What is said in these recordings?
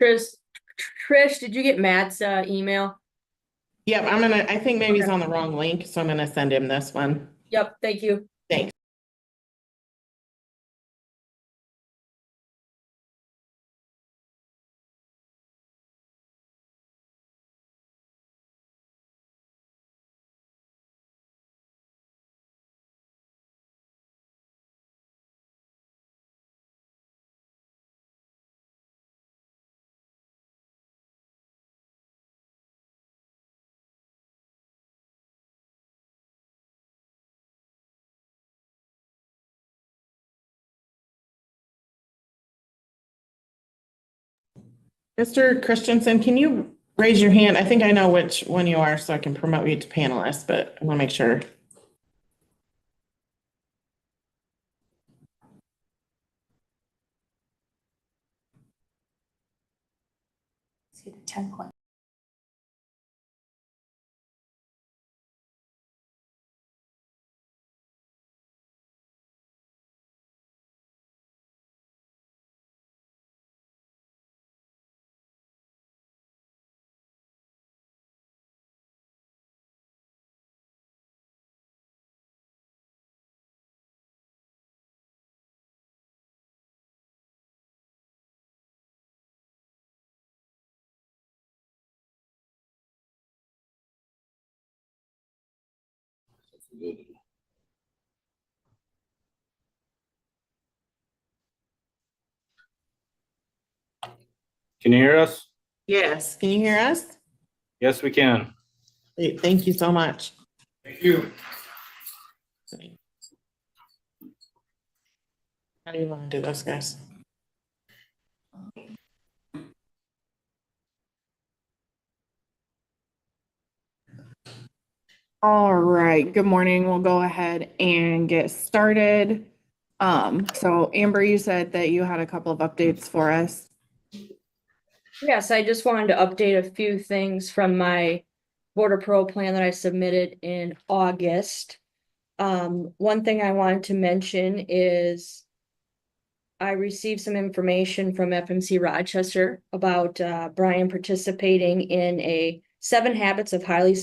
Trish, did you get Matt's email? Yep, I think maybe he's on the wrong link, so I'm gonna send him this one. Yep, thank you. Thanks. Mr. Christensen, can you raise your hand? I think I know which one you are, so I can promote you to panelist, but I want to make sure. See the 10 point. Can you hear us? Yes, can you hear us? Yes, we can. Great, thank you so much. Thank you. How do you want to do this, guys? All right, good morning. We'll go ahead and get started. So Amber, you said that you had a couple of updates for us. Yes, I just wanted to update a few things from my border parole plan that I submitted in August. One thing I wanted to mention is I received some information from FMC Rochester about Brian participating in a 7 Habits of Highly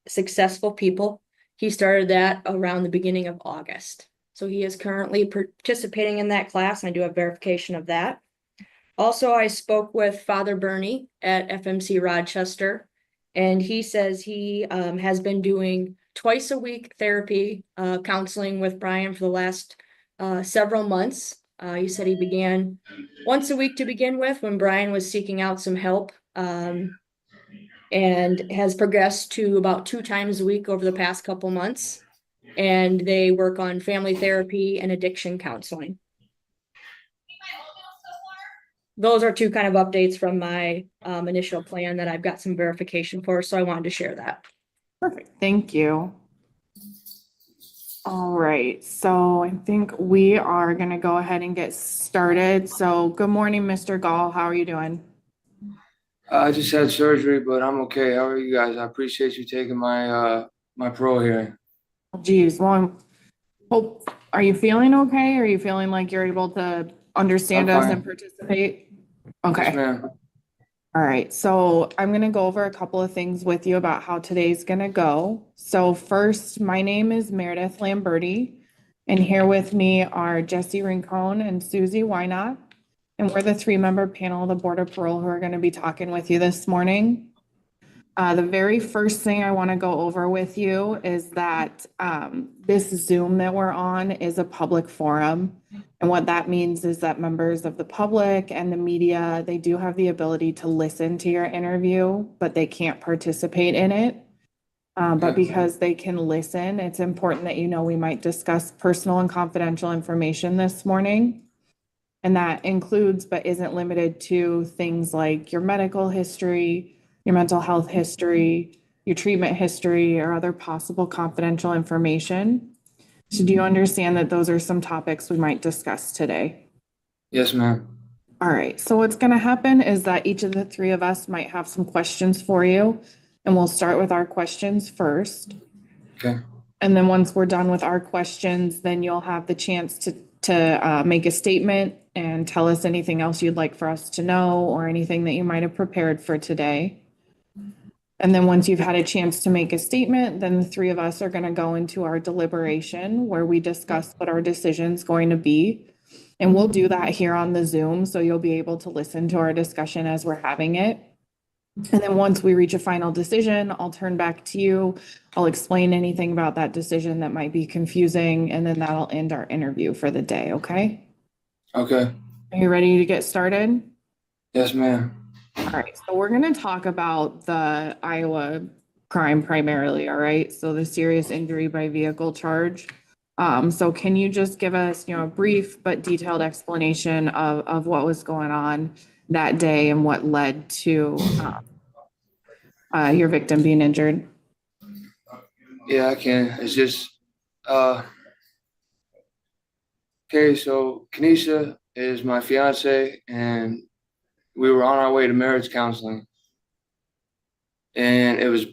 Successful People. He started that around the beginning of August. So he is currently participating in that class. I do have verification of that. Also, I spoke with Father Bernie at FMC Rochester, and he says he has been doing twice a week therapy counseling with Brian for the last several months. He said he began once a week to begin with when Brian was seeking out some help, and has progressed to about 2 times a week over the past couple months. And they work on family therapy and addiction counseling. Those are 2 kind of updates from my initial plan that I've got some verification for, so I wanted to share that. Perfect, thank you. All right, so I think we are gonna go ahead and get started. So good morning, Mr. Gall. How are you doing? I just had surgery, but I'm okay. How are you guys? I appreciate you taking my my parole hearing. Geez, well, are you feeling okay? Are you feeling like you're able to understand I'm us fine. and participate? Yes, Okay. ma'am. All right, so I'm gonna go over a couple of things with you about how today's gonna go. So first, my name is Meredith Lamberti, and here with me are Jesse Rincon and Susie Wynot. And we're the 3-member panel of the Board of Parole who are gonna be talking with you this morning. The very first thing I wanna go over with you is that this Zoom that we're on is a public forum. And what that means is that members of the public and the media, they do have the ability to listen to your interview, but they can't participate in it. But because they can listen, it's important that you know we might discuss personal and confidential information this morning. And that includes, but isn't limited to, things like your medical history, your mental health history, your treatment history, or other possible confidential information. So do you understand that those are some topics we might discuss today? Yes, ma'am. All right, so what's gonna happen is that each of the 3 of us might have some questions for you, and we'll start with our questions first. Okay. And then once we're done with our questions, then you'll have the chance to make a statement and tell us anything else you'd like for us to know or anything that you might have prepared for today. And then once you've had a chance to make a statement, then the three of us are going to go into our deliberation where we discuss what our decision's going to be. And we'll do that here on the Zoom, so you'll be able to listen to our discussion as we're having it. And then once we reach a final decision, I'll turn back to you. I'll explain anything about that decision that might be confusing, and then that'll end our interview for the day, okay? Okay. Are you ready to get started? Yes, ma'am. All right, so we're gonna talk about the Iowa crime primarily, all right? So the serious injury by vehicle charge. So can you just give us, a brief but detailed explanation of what was going on that day and what led to your victim being injured? Yeah, I can. It's just, okay, so Kenesha is my fiance, and we were on our way to marriage counseling. And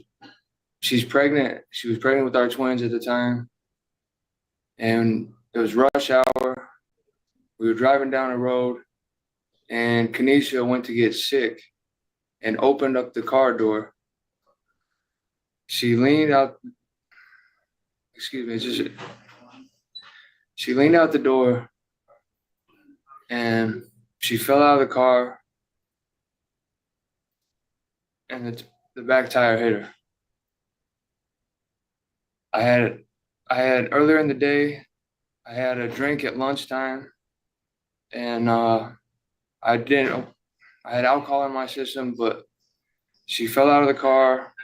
she's pregnant. She was pregnant with our twins at the time. And it was rush hour. We were driving down the road, and Kenesha went to get sick and opened up the car door. She leaned out, she leaned out the door, and she fell out of the car, and the back tire hit her. I had earlier in the day, I had a drink at lunchtime, and I had alcohol in my system, but she fell out of the car,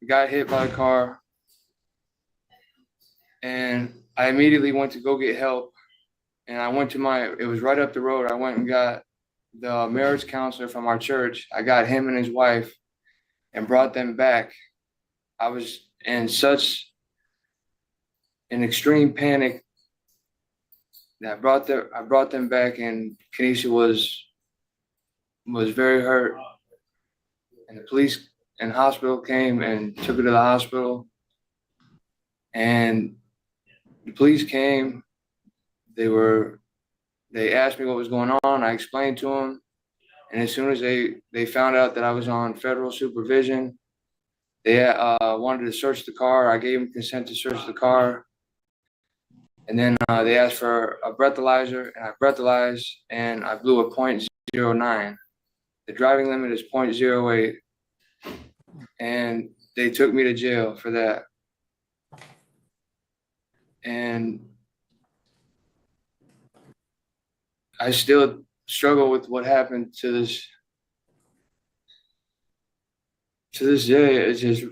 got hit by the car, and I immediately went to go get help. And I went to it was right up the road. I went and got the marriage counselor from our church. I got him and his wife and brought them back. I was in such an extreme panic that I brought them back, and Kenesha was very hurt. And the police and hospital came and took her to the hospital. And the police came. They asked me what was going on. I explained to them. And as soon as they found out that I was on federal supervision, they wanted to search the car. I gave them consent to search the car. And then they asked for a breathalyzer, and I breathalyzed, and I blew a .09. The driving limit is .08. And they took me to jail for that. And I still struggle with what happened to this day. It's just,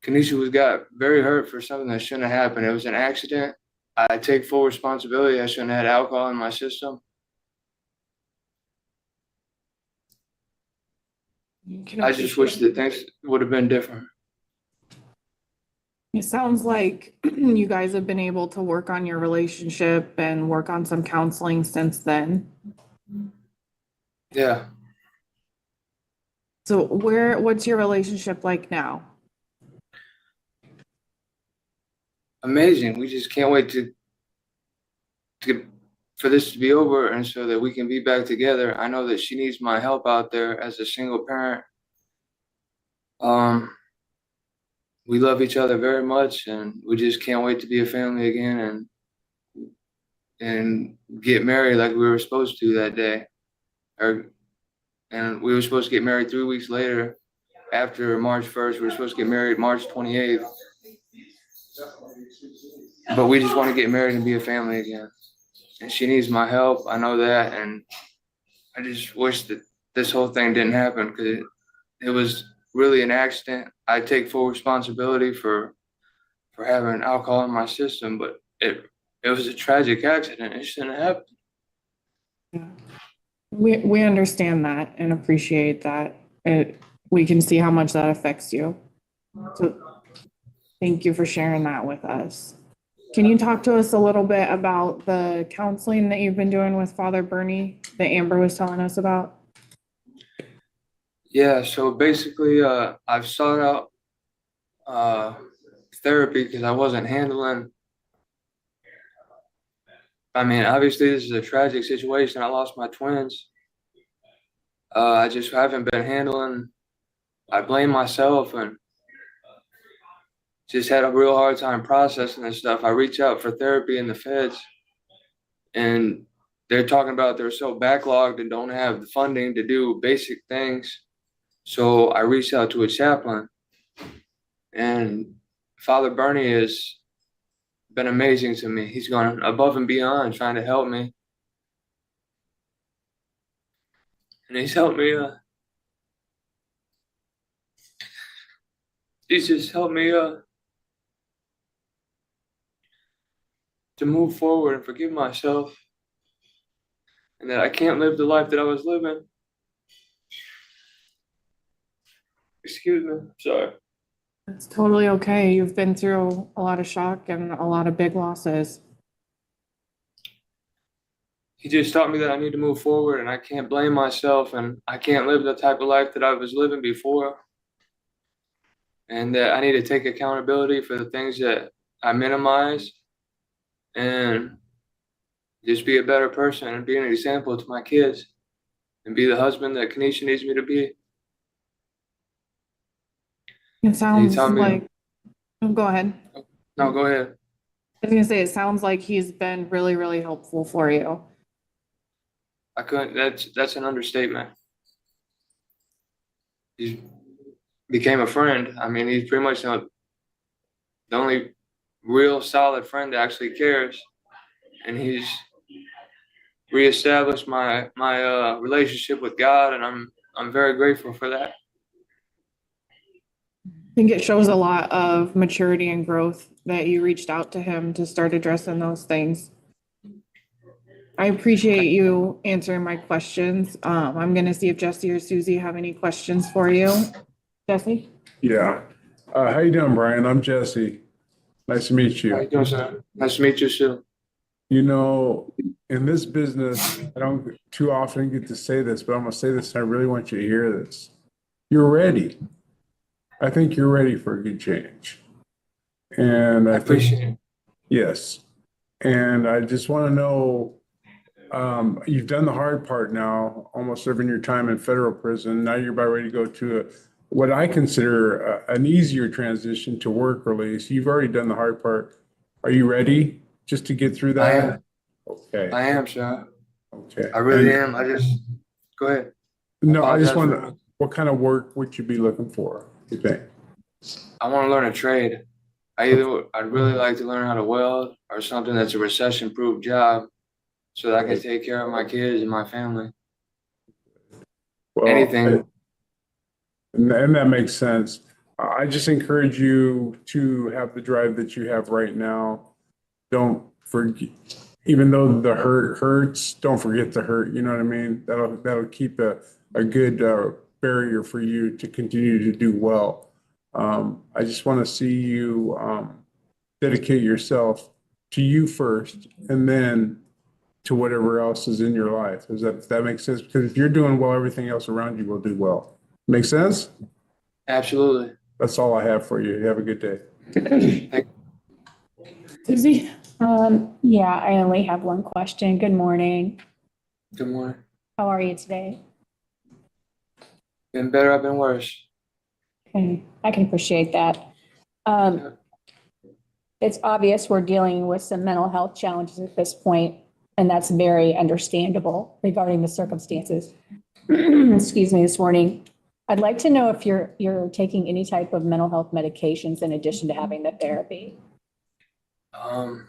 Kenesha got very hurt for something that shouldn't have happened. It was an accident. I take full responsibility. I shouldn't have had alcohol in my system. I just wish that things would have been different. It sounds like you guys have been able to work on your relationship and work on some counseling since then. Yeah. So what's your relationship like now? Amazing. We just can't wait for this to be over, and so that we can be back together. I know that she needs my help out there as a single parent. We love each other very much, and we just can't wait to be a family again and get married like we were supposed to that day. And we were supposed to get married 3 weeks later. After March 1st, we were supposed to get married March 28th. But we just want to get married and be a family again. And she needs my help. I know that. And I just wish that this whole thing didn't happen, because it was really an accident. I take full responsibility for having alcohol in my system, but it was a tragic accident. It shouldn't have happened. We understand that and appreciate that. We can see how much that affects you. So thank you for sharing that with us. Can you talk to us a little bit about the counseling that you've been doing with Father Bernie that Amber was telling us about? Yeah, so basically, I've sought out therapy because I wasn't handling I mean, obviously this is a tragic situation. I lost my twins. I just haven't been handling. I blame myself and just had a real hard time processing this stuff. I reach out for therapy in the feds, and they're talking about they're so backlogged and don't have the funding to do basic things. So I reached out to a chaplain, and Father Bernie has been amazing to me. He's gone above and beyond trying to help me. And he's helped me, he's just helped me to move forward and forgive myself, and that I can't live the life that I was living. Excuse me, sorry. It's totally okay. You've been through a lot of shock and a lot of big losses. He just taught me that I need to move forward and I can't blame myself and I can't live the type of life that I was living before. And that I need to take accountability for the things that I minimize and just be a better person and be an example to my kids and be the husband that Kanisha needs me to be. It sounds tell me- like, oh, go ahead. No, go ahead. I was gonna say, it sounds like he's been really, really helpful for you. I couldn't, that's an understatement. He became a friend. I mean, he's pretty much the only real solid friend that actually cares. And he's reestablished my relationship with God, and I'm very grateful for that. I think it shows a lot of maturity and growth that you reached out to him to start addressing those things. I appreciate you answering my questions. I'm gonna see if Jesse or Susie have any questions for you. Jesse? Yeah. How you doing, Brian? I'm Jesse. Nice to meet How you you. doing, sir? Nice to meet you, too. You know, in this business, I don't too often get to say this, but I'm gonna say this, and I really want you to hear this. You're ready. I think you're ready for a good change. And I I think, appreciate it. yes. And I just want to know, you've done the hard part now, almost serving your time in federal prison. Now you're about ready to go to what I consider an easier transition to work release. You've already done the hard part. Are you ready just to get through I that? am. Okay. I am, sir. Okay. I really And- am. Go ahead. No, I just apologize want to, what kind of work would you be looking for, you think? I want to learn a trade. I'd really like to learn how to weld or something that's a recession-proof job so that I can take care of my kids and my family. Well, Anything. And that makes sense. I just encourage you to have the drive that you have right now. Don't forget, even though the hurt hurts, don't forget the hurt. You know what I mean? That'll keep a good barrier for you to continue to do well. I just want to see you dedicate yourself to you first, and then to whatever else is in your life. Does that make sense? Because if you're doing well, everything else around you will do well. Make sense? Absolutely. That's all I have for you. Have a good day. Susie? Yeah, I only have one question. Good morning. Good morning. How are you today? Been better, I've been worse. Okay, I can appreciate that. It's obvious we're dealing with some mental health challenges at this point, and that's very understandable regarding the circumstances. Excuse me, this morning. I'd like to know if you're taking any type of mental health medications in addition to having the therapy. I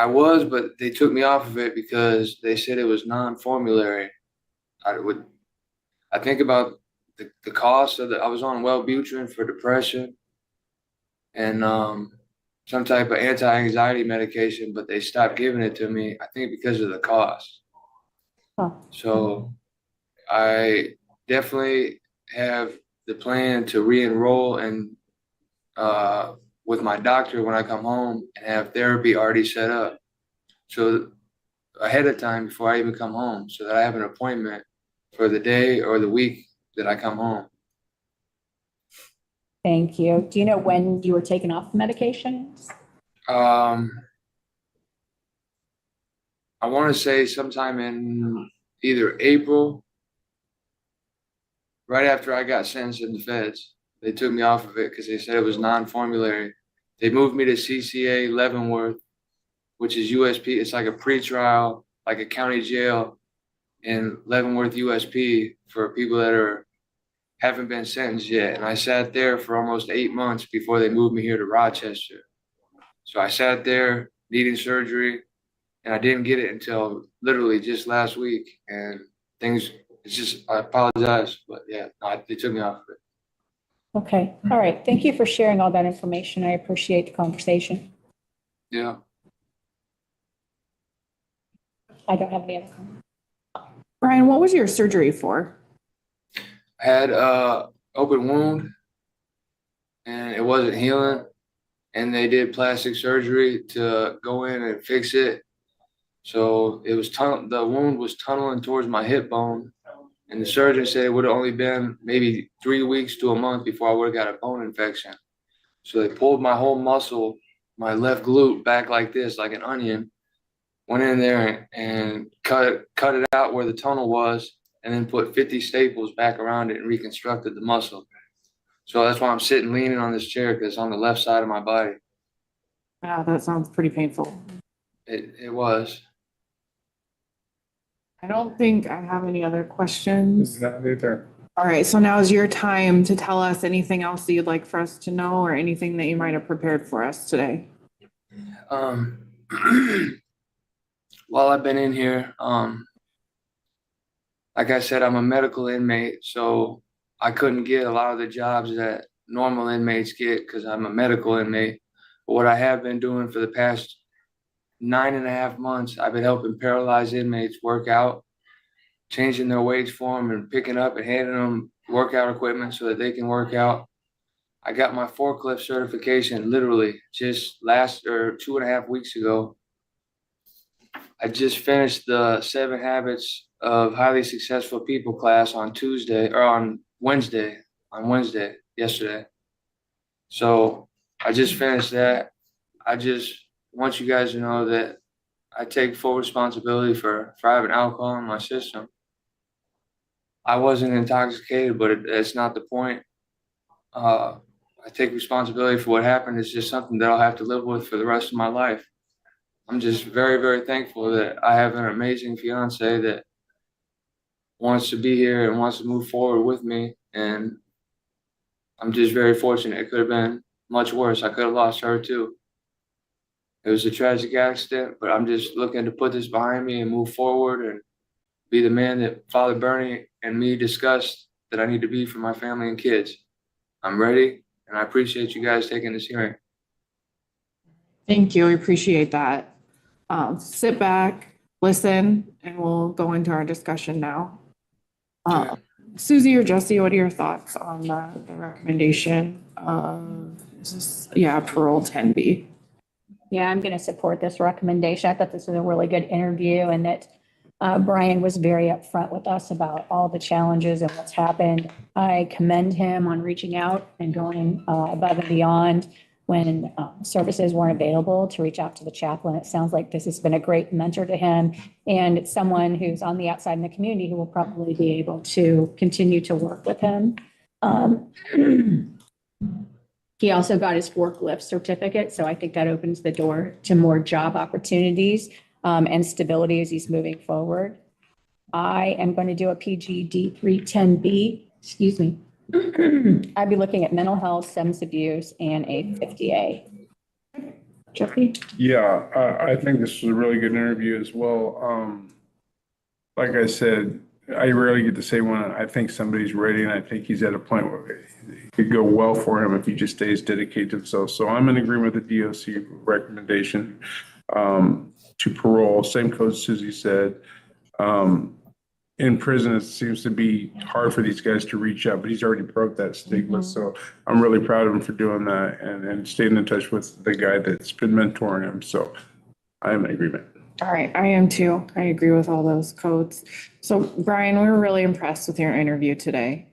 was, but they took me off of it because they said it was non-formulary. I think about the cost of I was on Wellbutrin for depression and some type of anti-anxiety medication, but they stopped giving it to me, I think because of the cost. Huh. So I definitely have the plan to re-enroll and with my doctor when I come home and have therapy already set up. So ahead of time before I even come home, so that I have an appointment for the day or the week that I come home. Thank you. Do you know when you were taken off medications? I want to say sometime in either April, right after I got sentenced in the feds. They took me off of it because they said it was non-formulary. They moved me to CCA Leavenworth, which is USP. It's like a pretrial, like a county jail in Leavenworth, USP for people that haven't been sentenced yet. And I sat there for almost 8 months before they moved me here to Rochester. So I sat there needing surgery, and I didn't get it until literally just last week. And things, it's just, I apologize, but yeah, no, they took me off of it. Okay, all right. Thank you for sharing all that information. I appreciate the conversation. Yeah. I don't have any other comments. Brian, what was your surgery for? I had a open wound and it wasn't healing. And they did plastic surgery to go in and fix it. So it was the wound was tunneling towards my hip bone. And the surgeon said it would have only been maybe 3 weeks to a month before I would have got a bone infection. So they pulled my whole muscle, my left glute back like this, like an onion, went in there and cut it out where the tunnel was, and then put 50 staples back around it and reconstructed the muscle. So that's why I'm sitting leaning on this chair, because it's on the left side of my body. Yeah, that sounds pretty painful. It was. I don't think I have any other questions. Not either. All right, so now is your time to tell us anything else that you'd like for us to know or anything that you might have prepared for us today. While I've been in here, like I said, I'm a medical inmate, so I couldn't get a lot of the jobs that normal inmates get because I'm a medical inmate. But what I have been doing for the past 9.5 months, I've been helping paralyzed inmates work out, changing their weights for them and picking up and handing them workout equipment so that they can work out. I got my forklift certification literally just 2.5 weeks ago. I just finished the 7 Habits of Highly Successful People class on Wednesday, yesterday. So I just finished that. I just want you guys to know that I take full responsibility for having alcohol in my system. I wasn't intoxicated, but it's not the point. I take responsibility for what happened. It's just something that I'll have to live with for the rest of my life. I'm just very, very thankful that I have an amazing fiance that wants to be here and wants to move forward with me. And I'm just very fortunate. It could have been much worse. I could have lost her too. It was a tragic accident, but I'm just looking to put this behind me and move forward and be the man that Father Bernie and me discussed that I need to be for my family and kids. I'm ready, and I appreciate you guys taking this hearing. Thank you, we appreciate that. Sit back, listen, and we'll go into our discussion now. Susie or Jesse, what are your thoughts on the recommendation of, parole 10B? Yeah, I'm going to support this recommendation. I thought this was a really good interview and that Brian was very upfront with us about all the challenges and what's happened. I commend him on reaching out and going above and beyond when services weren't available to reach out to the chaplain. It sounds like this has been a great mentor to him, and it's someone who's on the outside in the community who will probably be able to continue to work with him. He also got his forklift certificate, so I think that opens the door to more job opportunities and stability as he's moving forward. I am going to do a PGD 310B, excuse me. I'd be looking at mental health, substance abuse, and a 50A. Jeffrey? Yeah, I think this was a really good interview as well. Like I said, I rarely get to say when I think somebody's ready, and I think he's at a point where it could go well for him if he just stays dedicated to himself. So I'm in agreement with the DOC recommendation to parole. Same code Susie said. In prison, it seems to be hard for these guys to reach out, but he's already broke that stigma. So I'm really proud of him for doing that and staying in touch with the guy that's been mentoring him. So I am in agreement. All right, I am too. I agree with all those codes. So Brian, we were really impressed with your interview today.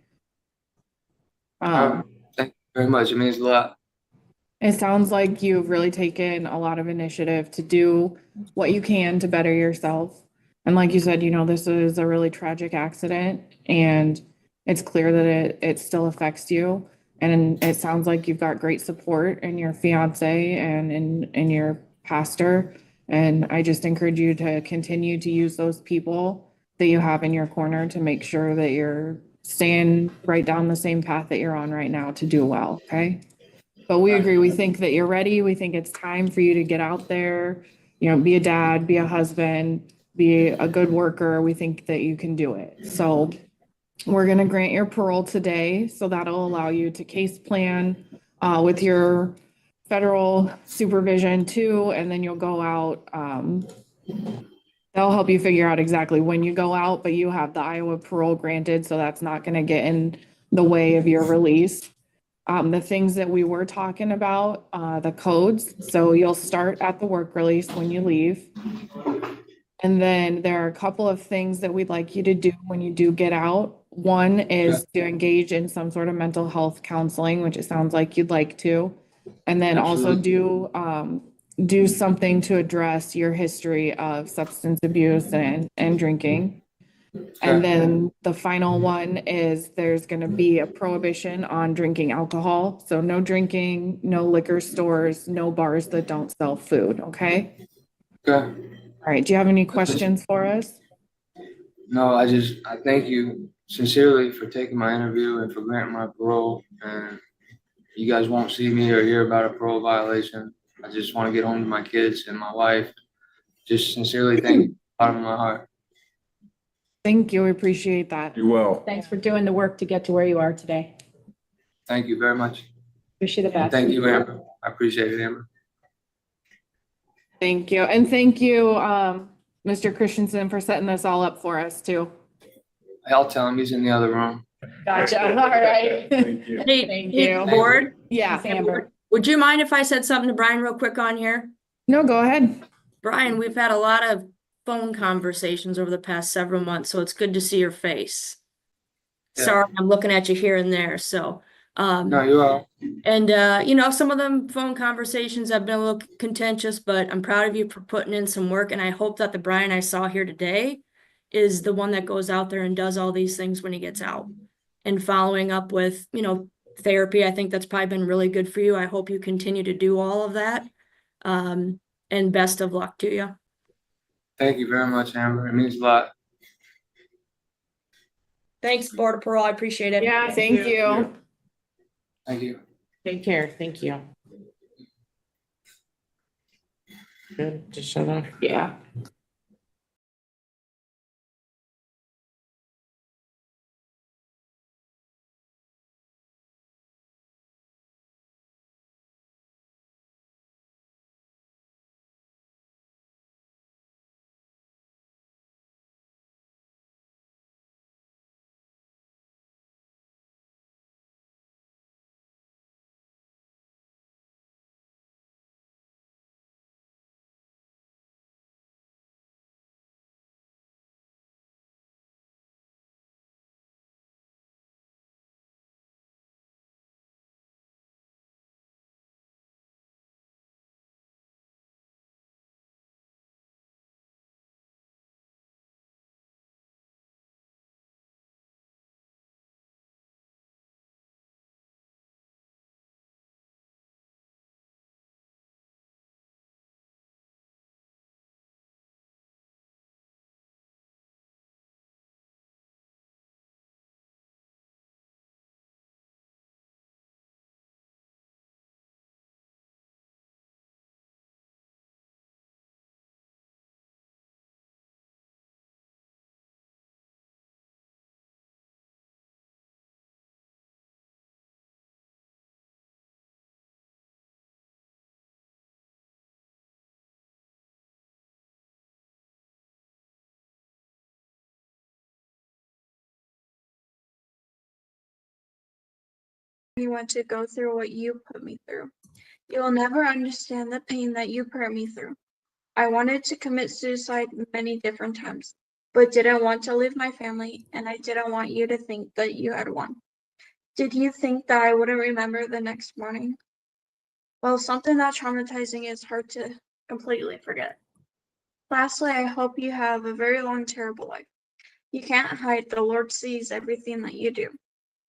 Thank you very much. It means a lot. It sounds like you've really taken a lot of initiative to do what you can to better yourself. And like you said, this is a really tragic accident and it's clear that it still affects you. And it sounds like you've got great support in your fiance and in your pastor. And I just encourage you to continue to use those people that you have in your corner to make sure that you're staying right down the same path that you're on right now to do well, okay? But we agree, we think that you're ready. We think it's time for you to get out there, be a dad, be a husband, be a good worker. We think that you can do it. So we're going to grant your parole today. So that'll allow you to case plan with your federal supervision too. And then you'll go out. They'll help you figure out exactly when you go out, but you have the Iowa parole granted. So that's not going to get in the way of your release. The things that we were talking about, the codes. So you'll start at the work release when you leave. And then there are a couple of things that we'd like you to do when you do get out. One is to engage in some sort of mental health counseling, which it sounds like you'd like to. And then also do something to address your history of substance abuse and drinking. And then the final one is there's going to be a prohibition on drinking alcohol. So no drinking, no liquor stores, no bars that don't sell food. Okay. Okay. All right. Do you have any questions for us? No, I thank you sincerely for taking my interview and for granting my parole. And you guys won't see me or hear about a parole violation. I just want to get home to my kids and my wife. Just sincerely thank you, bottom of my heart. Thank you. We appreciate that. You will. Thanks for doing the work to get to where you are today. Thank you very much. Wish you the best. Thank you, Amber. I appreciate it, Amber. Thank you. And thank you, Mr. Christensen, for setting this all up for us too. I'll tell him he's in the other room. Gotcha. All right. Thank you. Hey, Thank hey, you. board, Yeah. Thanks, Amber. would you mind if I said something to Brian real quick on here? No, go ahead. Brian, we've had a lot of phone conversations over the past several months, so it's good to see your face. Yeah. Sorry, I'm looking at you here and there, so, No, you are. and, some of them phone conversations have been a little contentious, but I'm proud of you for putting in some work, and I hope that the Brian I saw here today is the one that goes out there and does all these things when he gets out. And following up with, therapy, I think that's probably been really good for you. I hope you continue to do all of that. And best of luck to you. Thank you very much, Amber. It means a lot. Thanks, Board of Parole. I appreciate it. Yeah, thank you. Thank you. Take care. Thank you. Good, just shut off. Yeah. You want to go through what you put me through. You will never understand the pain that you put me through. I wanted to commit suicide many different times, but didn't want to leave my family, and I didn't want you to think that you had won. Did you think that I wouldn't remember the next morning? Well, something that traumatizing is hard to completely forget. Lastly, I hope you have a very long, terrible life. You can't hide, the Lord sees everything that you do.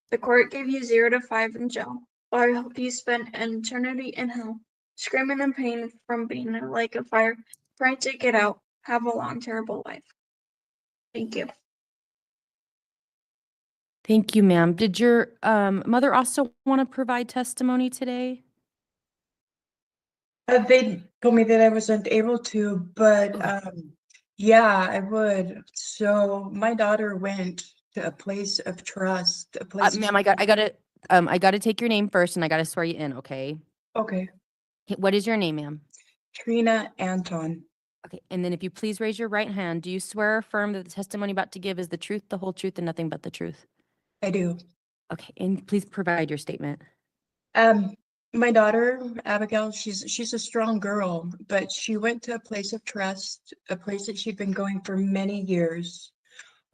The court gave you 0 to 5 in jail, but I hope you spend an eternity in hell, screaming in pain from being in a lake of fire, trying to get out. Have a long, terrible life. Thank you. Thank you, ma'am. Did your mother also want to provide testimony today? They told me that I wasn't able to, but yeah, I would. So my daughter went to a place of trust, a place. Ma'am, I gotta take your name first and I gotta swear you in, okay? Okay, What is your name, ma'am? Trina Anton. Okay, and then if you please raise your right hand, do you swear or affirm that the testimony about to give is the truth, the whole truth, and nothing but the truth? I do. Okay, and please provide your statement. My daughter, Abigail, she's a strong girl, but she went to a place of trust, a place that she'd been going for many years.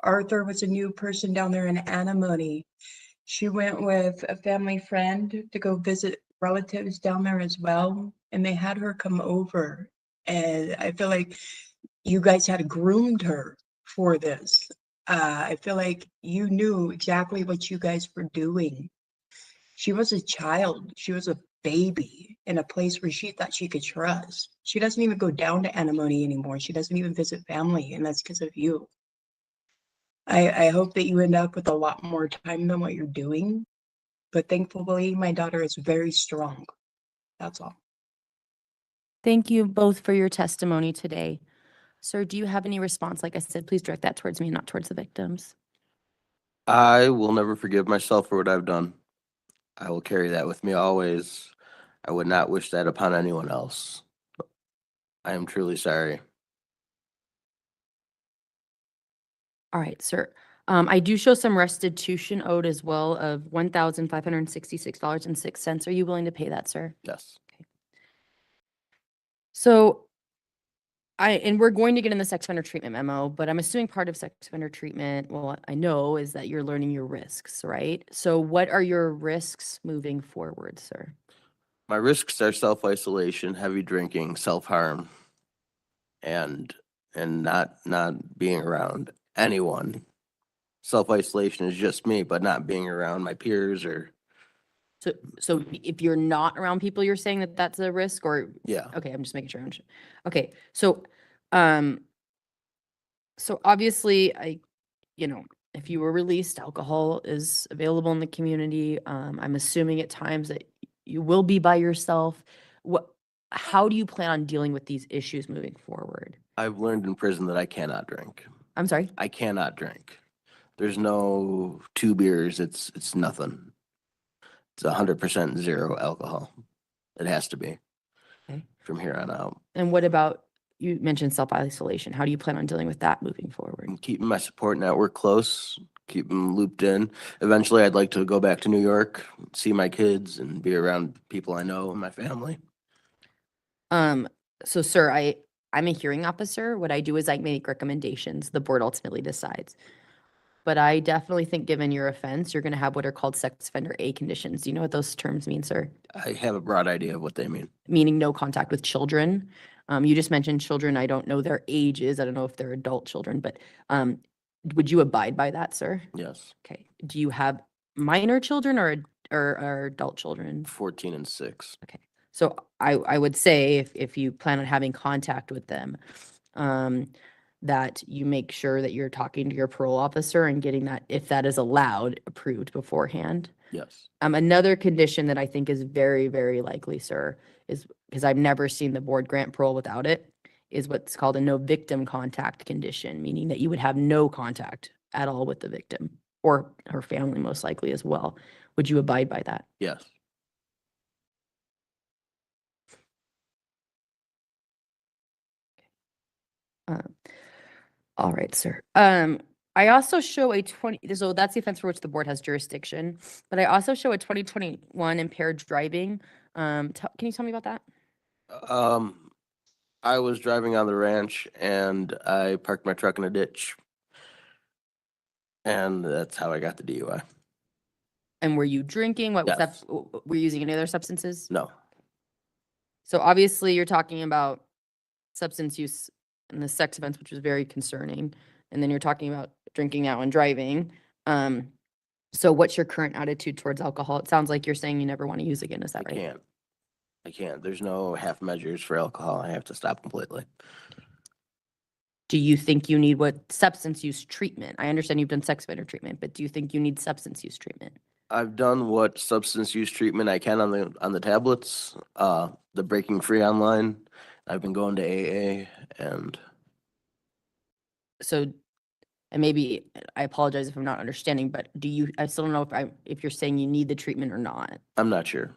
Arthur was a new person down there in Antimony. She went with a family friend to go visit relatives down there as well, and they had her come over. And I feel like you guys had groomed her for this. I feel like you knew exactly what you guys were doing. She was a child. She was a baby in a place where she thought she could trust. She doesn't even go down to Antimony anymore. She doesn't even visit family, and that's because of you. I hope that you end up with a lot more time than what you're doing, but thankfully, my daughter is very strong. That's all. Thank you both for your testimony today. Sir, do you have any response? Like I said, please direct that towards me, not towards the victims. I will never forgive myself for what I've done. I will carry that with me always. I would not wish that upon anyone else. I am truly sorry. All right, sir. I do show some restitution owed as well of $1,566.06. Are you willing to pay that, sir? Yes. So and we're going to get in the sex offender treatment memo, but I'm assuming part of sex offender treatment, well, I know, is that you're learning your risks, right? So what are your risks moving forward, sir? My risks are self-isolation, heavy drinking, self-harm, and not being around anyone. Self-isolation is just me, but not being around my peers or, So if you're not around people, you're saying that that's a risk, or? yeah. Okay, I'm just making sure. Okay, so obviously if you were released, alcohol is available in the community. I'm assuming at times that you will be by yourself. How do you plan on dealing with these issues moving forward? I've learned in prison that I cannot drink. I'm sorry? I cannot drink. There's no 2 beers. It's nothing. It's 100% zero alcohol. It has to be. Okay. From here on out. And what about, you mentioned self-isolation. How do you plan on dealing with that moving forward? I'm keeping my support network close, keep them looped in. Eventually, I'd like to go back to New York, see my kids, and be around people I know and my family. So sir, I'm a hearing officer. What I do is I make recommendations. The board ultimately decides. But I definitely think given your offense, you're going to have what are called sex offender A conditions. Do you know what those terms mean, sir? I have a broad idea of what they mean. Meaning no contact with children. You just mentioned children. I don't know their ages. I don't know if they're adult children, but would you abide by that, sir? Yes. Okay. Do you have minor children or adult children? 14 and 6. Okay. So I would say if you plan on having contact with them, that you make sure that you're talking to your parole officer and getting that, if that is allowed, approved beforehand. Yes. Another condition that I think is very, very likely, sir, is because I've never seen the board grant parole without it, is what's called a no victim contact condition, meaning that you would have no contact at all with the victim or her family most likely as well. Would you abide by that? Yes. All right, sir. I also show a so that's the offense for which the board has jurisdiction, but I also show a 2021 impaired driving. Can you tell me about that? I was driving on the ranch and I parked my truck in a ditch. And that's how I got the DUI. And were you drinking? What was Yes. that? Were you using any other substances? No. So obviously you're talking about substance use and the sex offense, which was very concerning. And then you're talking about drinking out and driving. So what's your current attitude towards alcohol? It sounds like you're saying you never want to use again. Is that right? I can't. There's no half measures for alcohol. I have to stop completely. Do you think you need what substance use treatment? I understand you've done sex offender treatment, but do you think you need substance use treatment? I've done what substance use treatment I can on the tablets, the Breaking Free online. I've been going to AA and So, and maybe I apologize if I'm not understanding, but I still don't know if you're saying you need the treatment or not. I'm not sure.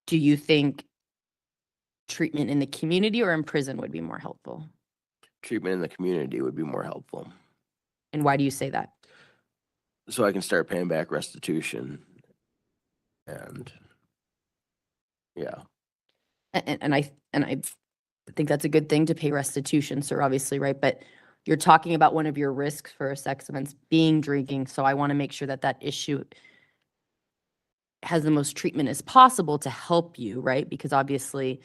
Do you think treatment in the community or in prison would be more helpful? Treatment in the community would be more helpful. And why do you say that? So I can start paying back restitution. And yeah. And I think that's a good thing to pay restitution, sir, obviously, right? But you're talking about one of your risks for a sex offense being drinking. So I want to make sure that that issue has the most treatment as possible to help you, right? Because obviously,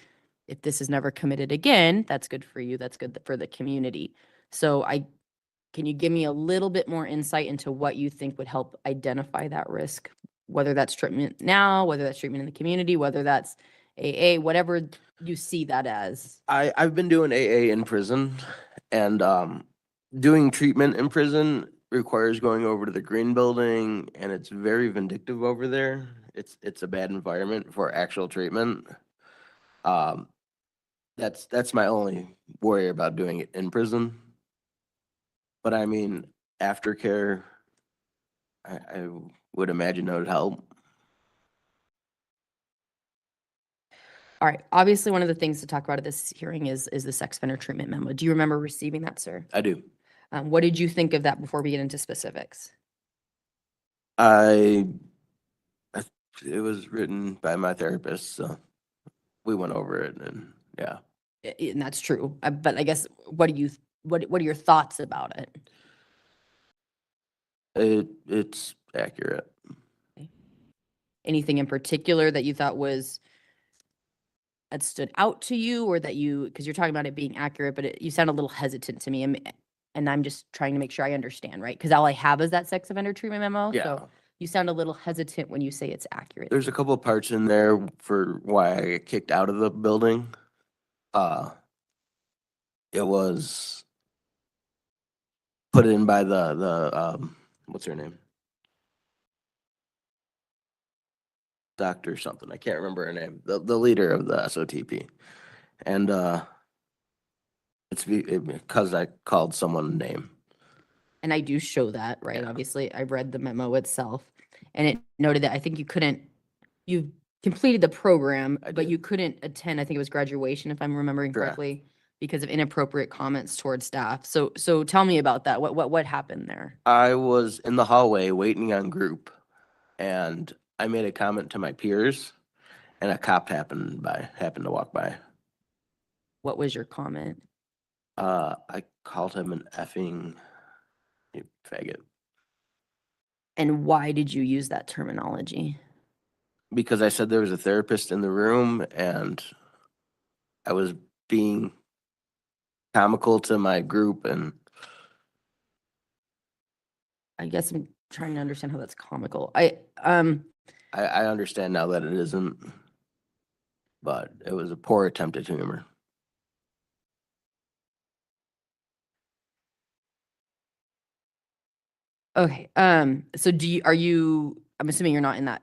if this is never committed again, that's good for you. That's good for the community. So can you give me a little bit more insight into what you think would help identify that risk? Whether that's treatment now, whether that's treatment in the community, whether that's AA, whatever you see that as. I've been doing AA in prison, and doing treatment in prison requires going over to the green building, and it's very vindictive over there. It's a bad environment for actual treatment. That's my only worry about doing it in prison. But I mean, aftercare, I would imagine that would help. All right. Obviously, one of the things to talk about at this hearing is the sex offender treatment memo. Do you remember receiving that, sir? I do. What did you think of that before we get into specifics? It was written by my therapist, so we went over it, and yeah. And that's true. But I guess, what are your thoughts about it? It's accurate. Anything in particular that you thought that stood out to you, or that because you're talking about it being accurate, but you sound a little hesitant to me, and I'm just trying to make sure I understand, right? Because all I have is that sex offender treatment memo. Yeah. So you sound a little hesitant when you say it's accurate. There's a couple of parts in there for why I got kicked out of the building. It was put in by the what's her name? Doctor something. I can't remember her name. The leader of the SOTP. And it's because I called someone a name. And I do show that, right? Yeah. Obviously, I've read the memo itself, and it noted that I think you completed the program, but you couldn't attend, I think it was graduation, if I'm remembering Correct. correctly, because of inappropriate comments towards staff. So tell me about that. What happened there? I was in the hallway waiting on group, and I made a comment to my peers, and a cop happened to walk by. What was your comment? I called him an effing faggot. And why did you use that terminology? Because I said there was a therapist in the room, and I was being comical to my group, and I guess I'm trying to understand how that's comical. I understand now that it isn't, but it was a poor attempt at humor. Okay. So I'm assuming you're not in that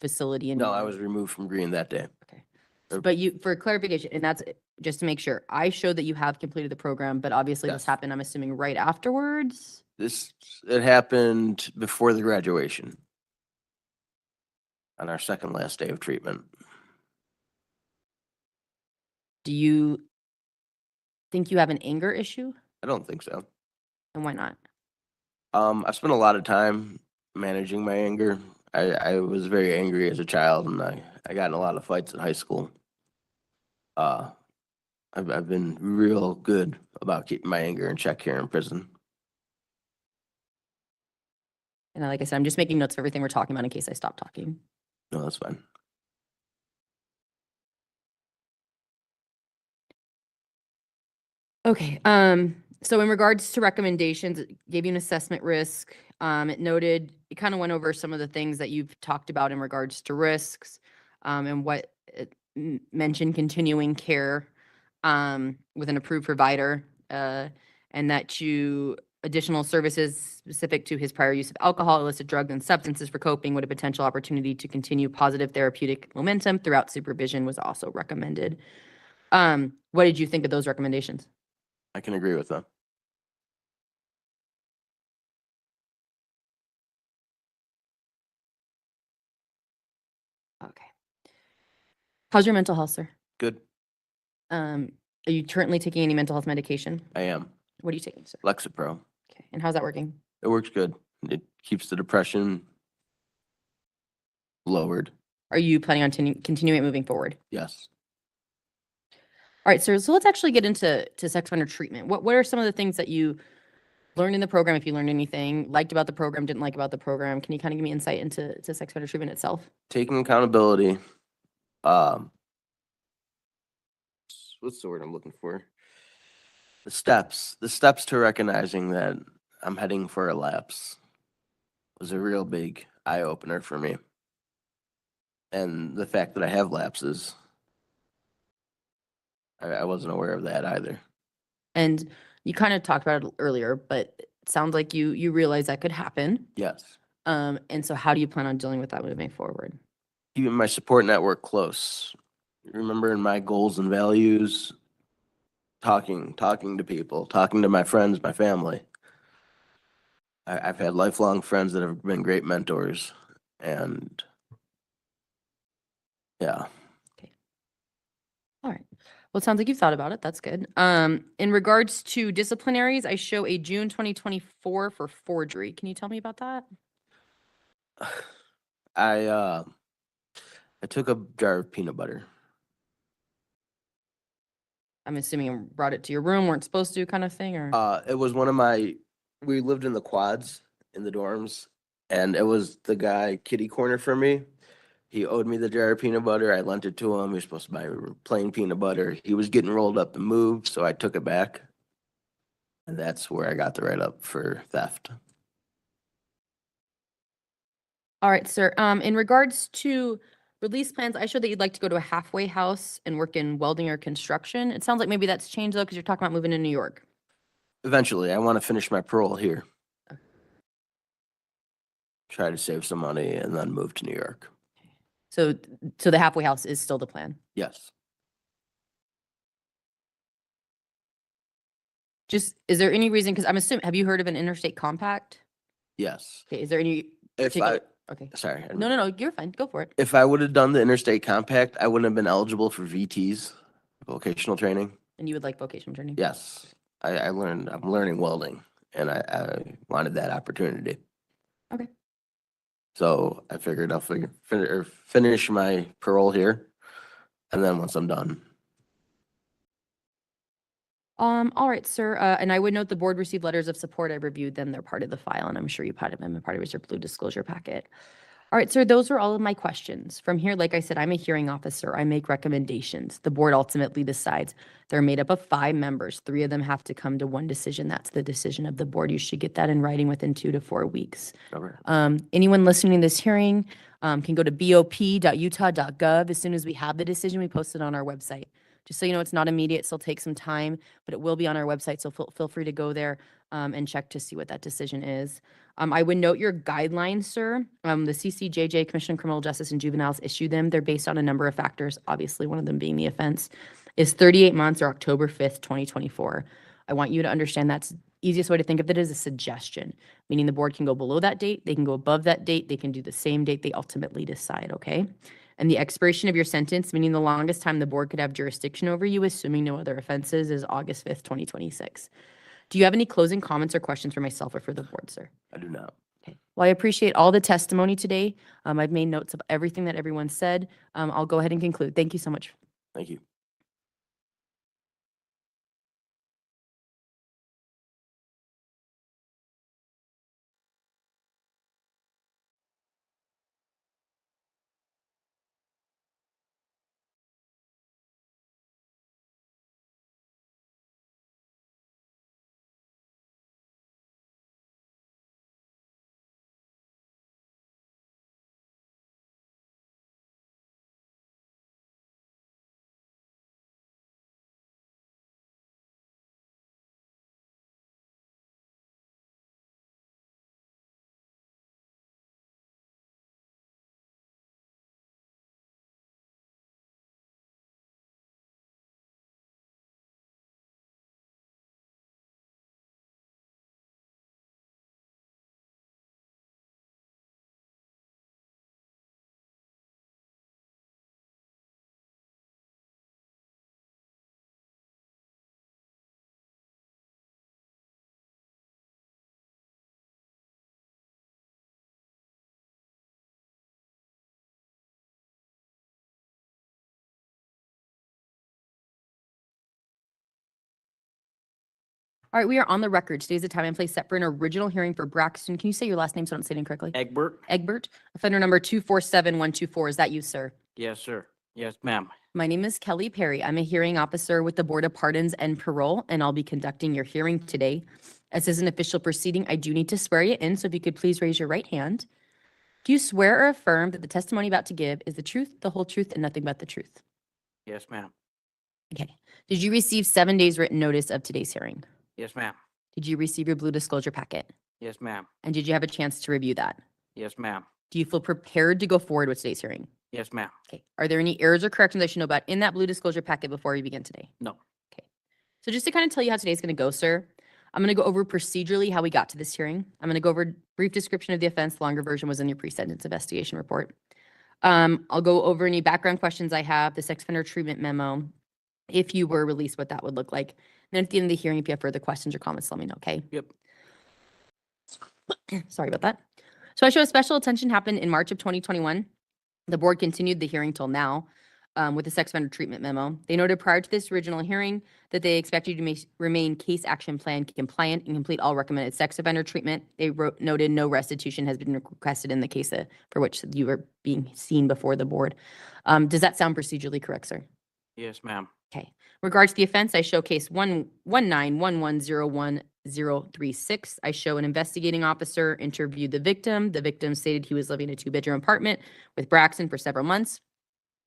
facility anymore. No, I was removed from green that day. Okay. But for clarification, and that's just to make sure, I showed that you have completed the program, but obviously this Yes. happened, I'm assuming, right afterwards? It happened before the graduation, on our second last day of treatment. Do you think you have an anger issue? I don't think so. And why not? I've spent a lot of time managing my anger. I was very angry as a child, and I got in a lot of fights in high school. I've been real good about keeping my anger in check here in prison. And like I said, I'm just making notes of everything we're talking about in case I stop talking. No, that's fine. Okay, so in regards to recommendations, it gave you an assessment risk. It noted, it kind of went over some of the things that you've talked about in regards to risks, and what it mentioned continuing care, with an approved provider, and that additional services specific to his prior use of alcohol, illicit drugs, and substances for coping with a potential opportunity to continue positive therapeutic momentum throughout supervision was also recommended. What did you think of those recommendations? I can agree with them. Okay. How's your mental health, sir? Good. Are you currently taking any mental health medication? I am. What are you taking, sir? Lexapro. Okay, and how's that working? It works good. It keeps the depression lowered. Are you planning on continuing it moving forward? Yes. All right, sir, so let's actually get into sex offender treatment. What are some of the things that you learned in the program, if you learned anything, liked about the program, didn't like about the program? Can you kind of give me insight into sex offender treatment itself? Taking accountability. What's the word I'm looking for? The steps to recognizing that I'm heading for a lapse was a real big eye opener for me. And the fact that I have lapses, I wasn't aware of that either. And you kind of talked about it earlier, but it sounds like you realize that could happen. Yes. And so how do you plan on dealing with that moving forward? Keeping my support network close. Remembering my goals and values, talking to people, talking to my friends, my family. I've had lifelong friends that have been great mentors, and yeah. All right. Well, it sounds like you've thought about it. That's good. In regards to disciplinaries, I show a June 2024 for forgery. Can you tell me about that? I took a jar of peanut butter. I'm assuming you brought it to your room, weren't supposed to, kind of thing, or? It was we lived in the quads in the dorms, and it was the guy kitty corner for me. He owed me the jar of peanut butter. I lent it to him. He was supposed to buy plain peanut butter. He was getting rolled up and moved, so I took it back. And that's where I got the write-up for theft. All right, sir. In regards to release plans, I showed that you'd like to go to a halfway house and work in welding or construction. It sounds like maybe that's changed though, because you're talking about moving to New York. Eventually, I want to finish my parole here. Try to save some money and then move to New York. So the halfway house is still the plan. Yes. Just, is there any reason, because I'm assuming, have you heard of an interstate compact? Yes. Okay, is there any If particular? Okay. Sorry. No, you're fine. Go for it. If I would have done the interstate compact, I wouldn't have been eligible for VTs, vocational training. And you would like vocational training? Yes. I'm learning welding, and I wanted that opportunity. Okay. So I figured I'll finish my parole here, and then once I'm done. All right, sir. And I would note the board received letters of support. I reviewed them. They're part of the file, and I'm sure you part of them. Part of your blue disclosure packet. All right, sir, those are all of my questions. From here, like I said, I'm a hearing officer. I make recommendations. The board ultimately decides. They're made up of 5 members. 3 of them have to come to one decision. That's the decision of the board. You should get that in writing within 2 to 4 weeks. Okay. Anyone listening to this hearing can go to bop.utah.gov. As soon as we have the decision, we post it on our website. Just so you know, it's not immediate, still take some time, but it will be on our website. So feel free to go there and check to see what that decision is. I would note your guidelines, sir. The CCJJ, Commission on Criminal Justice and Juveniles, issue them. They're based on a number of factors, obviously one of them being the offense, is 38 months or October 5th, 2024. I want you to understand that's easiest way to think of it is a suggestion, meaning the board can go below that date, they can go above that date, they can do the same date, they ultimately decide, okay? And the expiration of your sentence, meaning the longest time the board could have jurisdiction over you, assuming no other offenses, is August 5th, 2026. Do you have any closing comments or questions for myself or for the board, sir? I do not. Okay. Well, I appreciate all the testimony today. I've made notes of everything that everyone said. I'll go ahead and conclude. Thank you so much. Thank you. All right, we are on the record. Today's the time and place set for an original hearing for Braxton. Can you say your last name so I don't say it incorrectly? Egbert? Egbert, offender number 247124. Is that you, sir? Yes, sir. Yes, ma'am. My name is Kelly Perry. I'm a hearing officer with the Board of Pardons and Parole, and I'll be conducting your hearing today. As this is an official proceeding, I do need to swear you in, so if you could please raise your right hand. Do you swear or affirm that the testimony about to give is the truth, the whole truth, and nothing but the truth? Yes, ma'am. Okay. Did you receive 7 days written notice of today's hearing? Yes, ma'am. Did you receive your blue disclosure packet? Yes, ma'am. And did you have a chance to review that? Yes, ma'am. Do you feel prepared to go forward with today's hearing? Yes, ma'am. Okay. Are there any errors or corrections I should know about in that blue disclosure packet before we begin today? No. Okay. So just to kind of tell you how today's going to go, sir, I'm going to go over procedurally how we got to this hearing. I'm going to go over a brief description of the offense. The longer version was in your pre-sentence investigation report. I'll go over any background questions I have, the sex offender treatment memo, if you were released, what that would look like. And then at the end of the hearing, if you have further questions or comments, let me know, okay? Yep. Sorry about that. So I show special attention happened in March of 2021. The board continued the hearing till now with the sex offender treatment memo. They noted prior to this original hearing that they expect you to remain case action plan compliant and complete all recommended sex offender treatment. They noted no restitution has been requested in the case for which you were being seen before the board. Does that sound procedurally correct, sir? Yes, ma'am. Okay. Regards to the offense, I show case 11911011036. I show an investigating officer interviewed the victim. The victim stated he was living in a 2-bedroom apartment with Braxton for several months.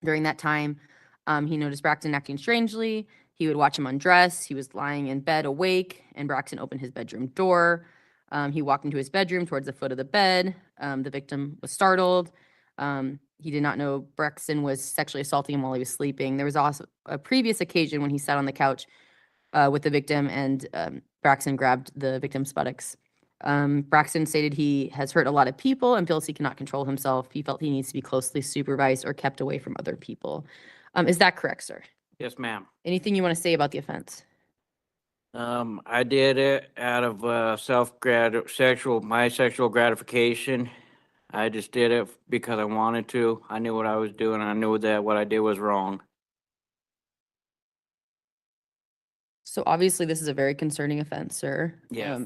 During that time, he noticed Braxton acting strangely. He would watch him undress. He was lying in bed awake, and Braxton opened his bedroom door. He walked into his bedroom towards the foot of the bed. The victim was startled. He did not know Braxton was sexually assaulting him while he was sleeping. There was also a previous occasion when he sat on the couch with the victim and Braxton grabbed the victim's buttocks. Braxton stated he has hurt a lot of people and feels he cannot control himself. He felt he needs to be closely supervised or kept away from other people. Is that correct, sir? Yes, ma'am. Anything you want to say about the offense? I did it out of my sexual gratification. I just did it because I wanted to. I knew what I was doing. I knew that what I did was wrong. So obviously this is a very concerning offense, sir. Yes.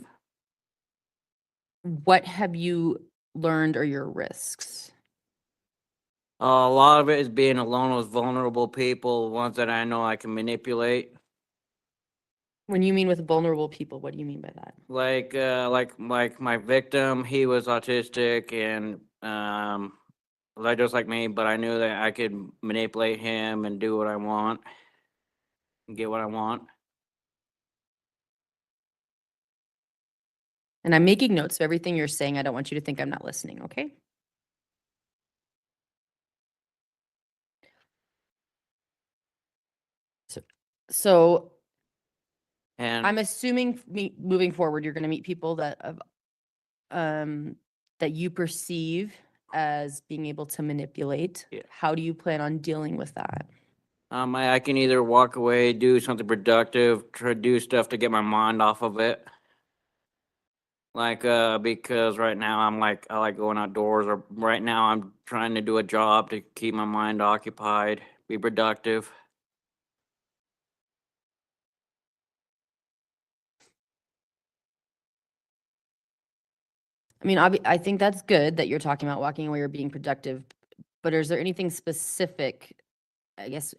What have you learned are your risks? A lot of it is being alone with vulnerable people, ones that I know I can manipulate. When you mean with vulnerable people, what do you mean by that? Like my victim, he was autistic and just like me, but I knew that I could manipulate him and do what I want and get what I want. And I'm making notes of everything you're saying. I don't want you to think I'm not listening, okay? So And I'm assuming moving forward, you're going to meet people that that you perceive as being able to manipulate. Yeah. How do you plan on dealing with that? I can either walk away, do something productive, try to do stuff to get my mind off of it. Like, because right now I like going outdoors, or right now I'm trying to do a job to keep my mind occupied, be productive. I mean, I think that's good that you're talking about walking away or being productive, but is there anything specific, I guess,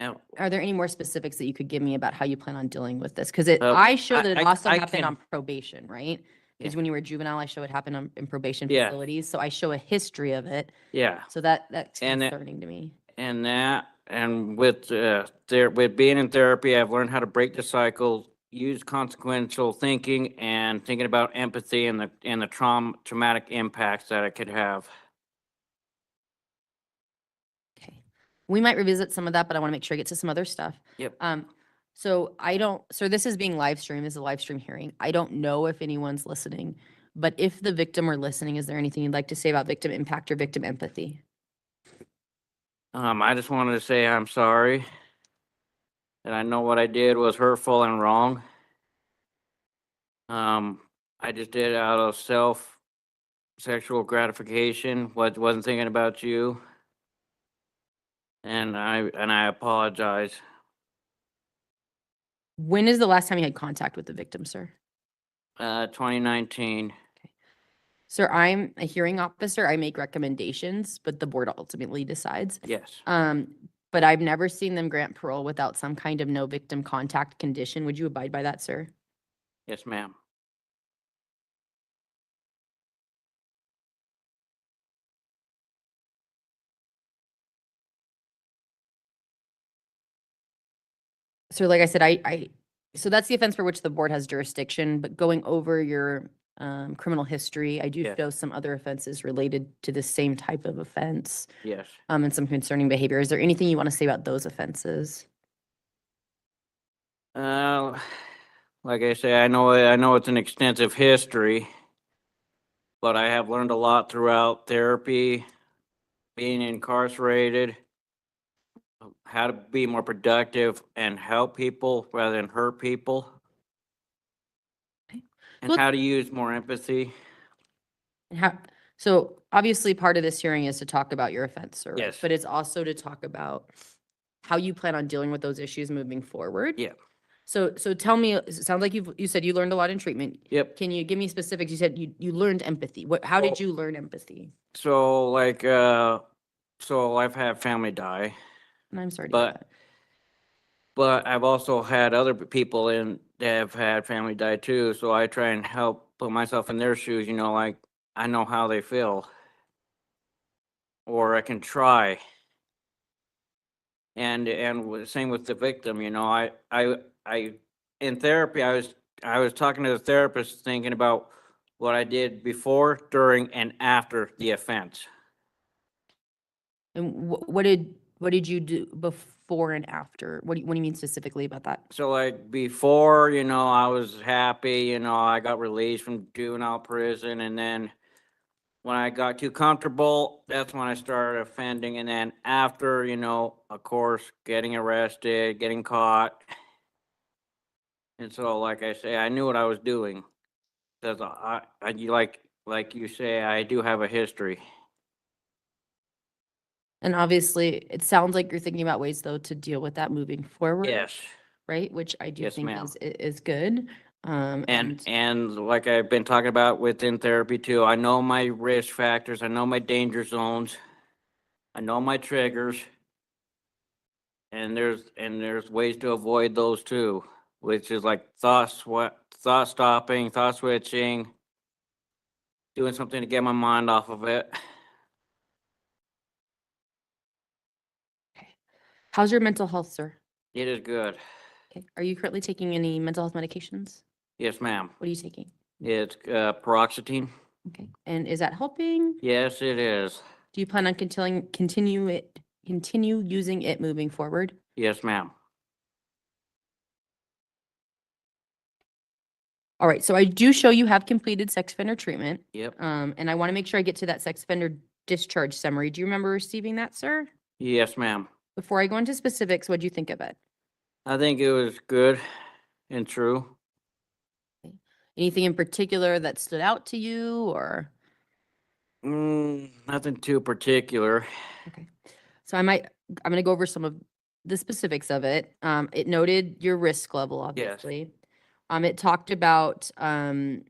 Now, are there any more specifics that you could give me about how you plan on dealing with this? Because Uh, I show that it I- also I happened can- on probation, right? Because Yeah. when you were a juvenile, I show it happened in probation Yeah. facilities. So I show a history of it. Yeah. So that's And it- concerning to me. And with with being in therapy, I've learned how to break the cycle, use consequential thinking, and thinking about empathy and the traumatic impacts that it could have. Okay. We might revisit some of that, but I want to make sure I get to some other stuff. Yep. So this is being live streamed. This is a live stream hearing. I don't know if anyone's listening, but if the victim were listening, is there anything you'd like to say about victim impact or victim empathy? I just wanted to say I'm sorry. And I know what I did was hurtful and wrong. I just did it out of sexual gratification, wasn't thinking about you. And I apologize. When is the last time you had contact with the victim, sir? 2019. Sir, I'm a hearing officer. I make recommendations, but the board ultimately decides. Yes. But I've never seen them grant parole without some kind of no victim contact condition. Would you abide by that, sir? Yes, ma'am. So like I said, so that's the offense for which the board has jurisdiction, but going over your criminal history, I do Yes. show some other offenses related to the same type of offense, Yes. and some concerning behavior. Is there anything you want to say about those offenses? Like I say, I know it's an extensive history, but I have learned a lot throughout therapy, being incarcerated, how to be more productive and help people rather than hurt people, and Well- how to use more empathy. And so obviously part of this hearing is to talk about your offense, sir, right? Yes. But it's also to talk about how you plan on dealing with those issues moving forward. Yeah. So tell me, it sounds like you said you learned a lot in treatment. Yep. Can you give me specifics? You said you learned empathy. How did Well- you learn empathy? So so I've had family die, And I'm sorry to hear but that. but I've also had other people in that have had family die too. So I try and help put myself in their shoes. Like I know how they feel, or I can try. Same with the victim. I in therapy I was talking to the therapist, thinking about what I did before, during, and after the offense. And what did you do before and after? What do you mean specifically about that? So like before, I was happy, I got released from juvenile prison, and then when I got too comfortable, that's when I started offending. And then after, of course, getting arrested, getting caught. And so, like I say, I knew what I was doing. Because like you say, I do have a history. And obviously, it sounds like you're thinking about ways though to deal with that moving forward. Yes. Right, which I do Yes, think ma'am. is good. And like I've been talking about within therapy too, I know my risk factors, I know my danger zones, I know my triggers. And there's ways to avoid those too, which is like thought stopping, thought switching, doing something to get my mind off of it. How's your mental health, sir? It is good. Okay, are you currently taking any mental health medications? Yes, ma'am. What are you taking? It's paroxetine. Okay, and is that helping? Yes, it is. Do you plan on continue using it moving forward? Yes, ma'am. All right, so I do show you have completed sex offender treatment. Yep. And I want to make sure I get to that sex offender discharge summary. Do you remember receiving that, sir? Yes, ma'am. Before I go into specifics, what'd you think of it? I think it was good and true. Anything in particular that stood out to you or? Nothing too particular. Okay, so I'm gonna go over some of the specifics of it. It noted your risk level, obviously. It talked about, your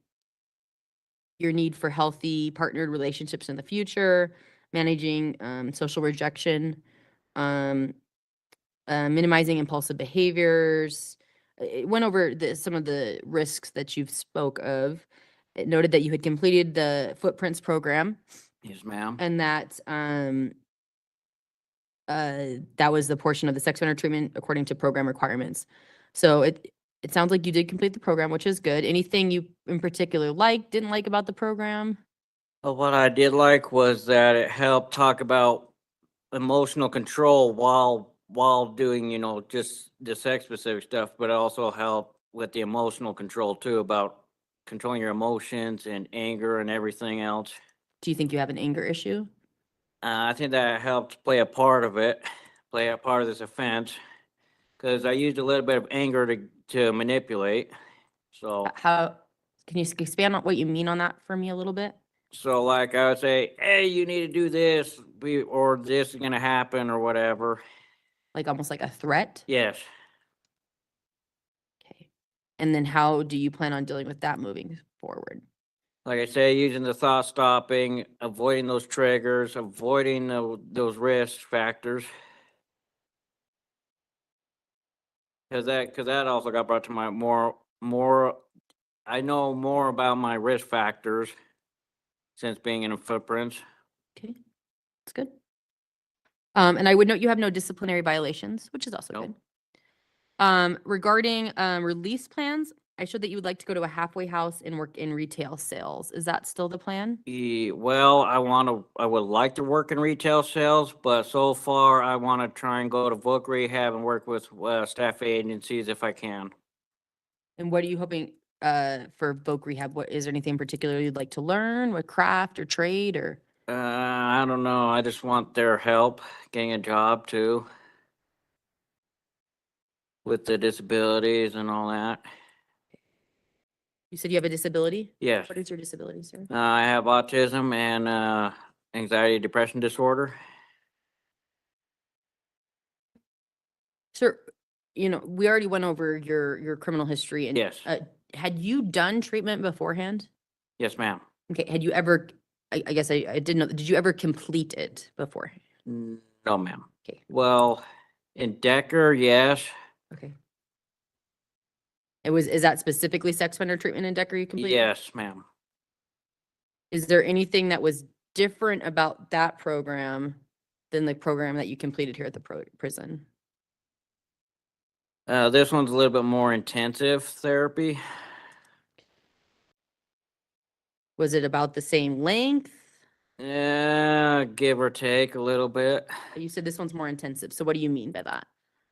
need for healthy partnered relationships in the future, managing, social rejection, minimizing impulsive behaviors. It went over some of the risks that you've spoke of. It noted that you had completed the Footprints program Yes, ma'am. and that that was the portion of the sex offender treatment according to program requirements. So it sounds like you did complete the program, which is good. Anything you in particular didn't like about the program? Well, what I did like was that it helped talk about emotional control while doing, just the sex specific stuff, but it also helped with the emotional control too, about controlling your emotions and anger and everything else. Do you think you have an anger issue? I think that helped play a part of this offense, because I used a little bit of anger to manipulate. So, How, can you expand on what you mean on that for me a little bit? so like I would say, hey, you need to do this, or this is gonna happen, or whatever. Like almost like a threat? Yes. And then how do you plan on dealing with that moving forward? Like I say, using the thought stopping, avoiding those triggers, avoiding those risk factors. Cause that also got brought to my I know more about my risk factors since being in a footprints. Okay, that's good. And I would note you have no disciplinary violations, which is also Nope. good. Regarding release plans, I showed that you would like to go to a halfway house and work in retail sales. Is that still the plan? Well, I would like to work in retail sales, but so far I want to try and go to book rehab and work with staff agencies if I can. And what are you hoping for Voc Rehab? What is there anything in particular you'd like to learn, what craft or trade or? I don't know. I just want their help getting a job too. With the disabilities and all that. You said you have a disability? Yes. What is your disability, sir? I have autism and anxiety depression disorder. Sir, we already went over your criminal history and Yes. Had you done treatment beforehand? Yes, ma'am. Okay, had you ever, I guess I didn't know, did you ever complete it before? No, ma'am. Okay. Well, in Decker, yes. Okay. Is that specifically sex offender treatment in Decker you completed? Yes, ma'am. Is there anything that was different about that program than the program that you completed here at the prison? This one's a little bit more intensive therapy. Was it about the same length? Give or take a little bit. You said this one's more intensive. So what do you mean by that?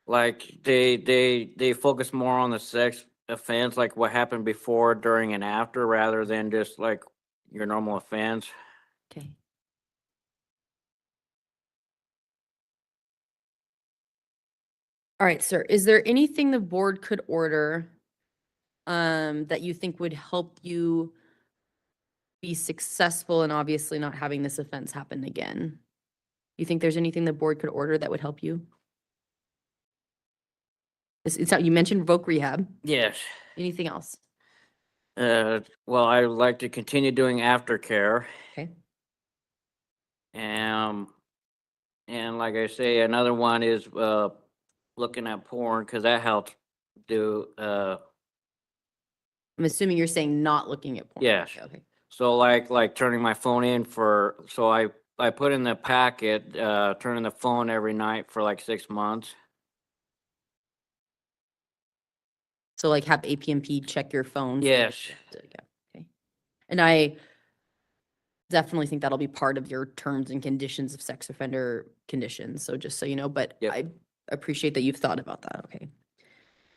Like they focus more on the sex offense, like what happened before, during, and after, rather than just like your normal offense. Okay. All right, sir. Is there anything the board could order that you think would help you be successful and obviously not having this offense happen again? You think there's anything the board could order that would help you? You mentioned Voc Rehab. Yes. Anything else? Well, I would like to continue doing aftercare. Okay. And like I say, another one is looking at porn, because that helps do I'm assuming you're saying not looking at porn. yes. Okay. So like turning my phone in so I put in the packet, turning the phone every night for like 6 months. So like have APMP check your phone. Yes. Okay. And I definitely think that'll be part of your terms and conditions of sex offender conditions. So just so you know, but Yep. I appreciate that you've thought about that. Okay.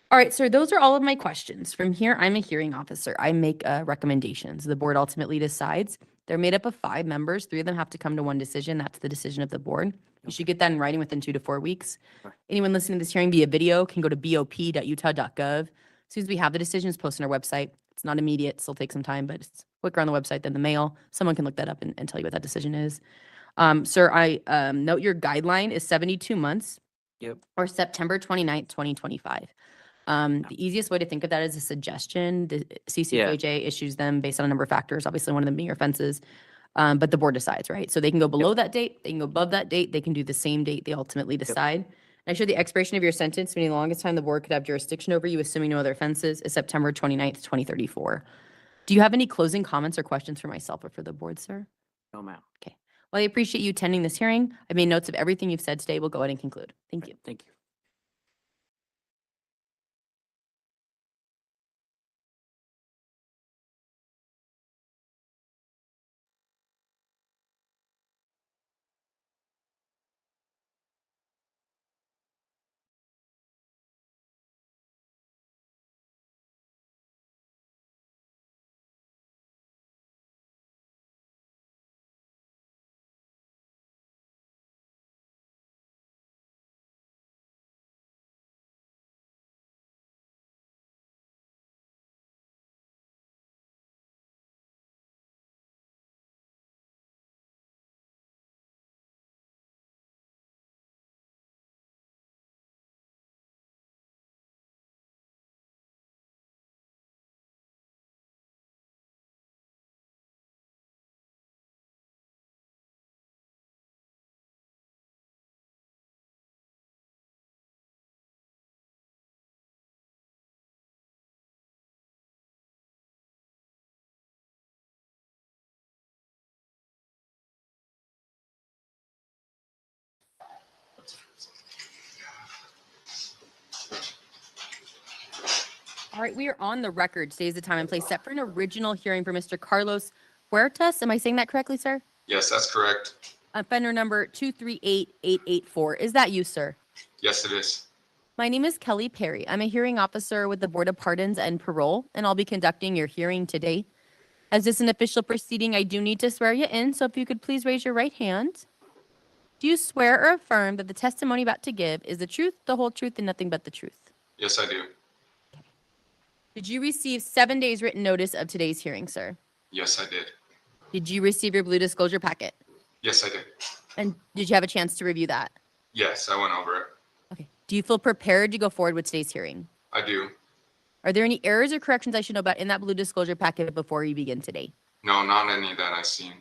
All right, sir, those are all of my questions. From here, I'm a hearing officer. I make recommendations. The board ultimately decides. They're made up of 5 members. 3 of them have to come to one decision. That's the decision of the board. You should get that in writing within 2 to 4 weeks. Sure. Anyone listening to this hearing via video can go to bop.utah.gov. As soon as we have the decisions, post on our website. It's not immediate, still take some time, but it's quicker on the website than the mail. Someone can look that up and tell you what that decision is. Sir, I note your guideline is 72 months. Yep. Or September 29th, 2025. The easiest way to think of that is a suggestion. The CCJJ issues them based on a number of factors, obviously one of them being your offenses, but the board decides, right? So they can go below that date, they can go above that date, they can do the same date they ultimately decide. And I show the expiration of your sentence, meaning the longest time the board could have jurisdiction over you, assuming no other offenses, is September 29th, 2034. Do you have any closing comments or questions for myself or for the board, sir? No, ma'am. Okay. Well, I appreciate you attending this hearing. I made notes of everything you've said today. We'll go ahead and conclude. Thank you. Thank you. All right, we are on the record. Today's the time and place set for an original hearing for Mr. Carlos Huertas. Am I saying that correctly, sir? Yes, that's correct. Offender number 238884. Is that you, sir? Yes, it is. My name is Kelly Perry. I'm a hearing officer with the Board of Pardons and Parole, and I'll be conducting your hearing today. As this is an official proceeding, I do need to swear you in, so if you could please raise your right hand. Do you swear or affirm that the testimony about to give is the truth, the whole truth, and nothing but the truth? Yes, I do. Did you receive 7 days written notice of today's hearing, sir? Yes, I did. Did you receive your blue disclosure packet? Yes, I did. And did you have a chance to review that? Yes, I went over it. Okay. Do you feel prepared to go forward with today's hearing? I do. Are there any errors or corrections I should know about in that blue disclosure packet before you begin today? No, not any that I've seen.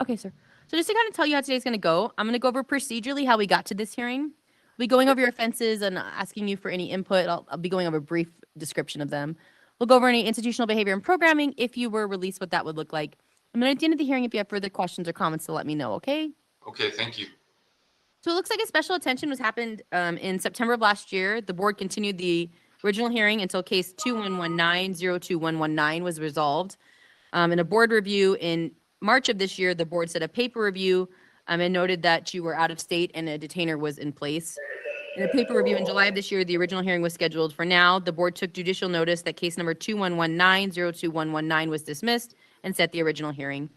Okay, sir. So just to kind of tell you how today's going to go, I'm going to go over procedurally how we got to this hearing. We'll be going over your offenses and asking you for any input. I'll be going over a brief description of them. We'll go over any institutional behavior and programming, if you were released, what that would look like. And then at the end of the hearing, if you have further questions or comments, to let me know, okay? Okay, thank you. So it looks like a special attention was happened in September of last year. The board continued the original hearing until case 2119-02119 was resolved. In a board review in March of this year, the board said a paper review and noted that you were out of state and a detainer was in place. In a paper review in July of this year, the original hearing was scheduled for now. The board took judicial notice that case number 2119-02119 was dismissed and set the original hearing.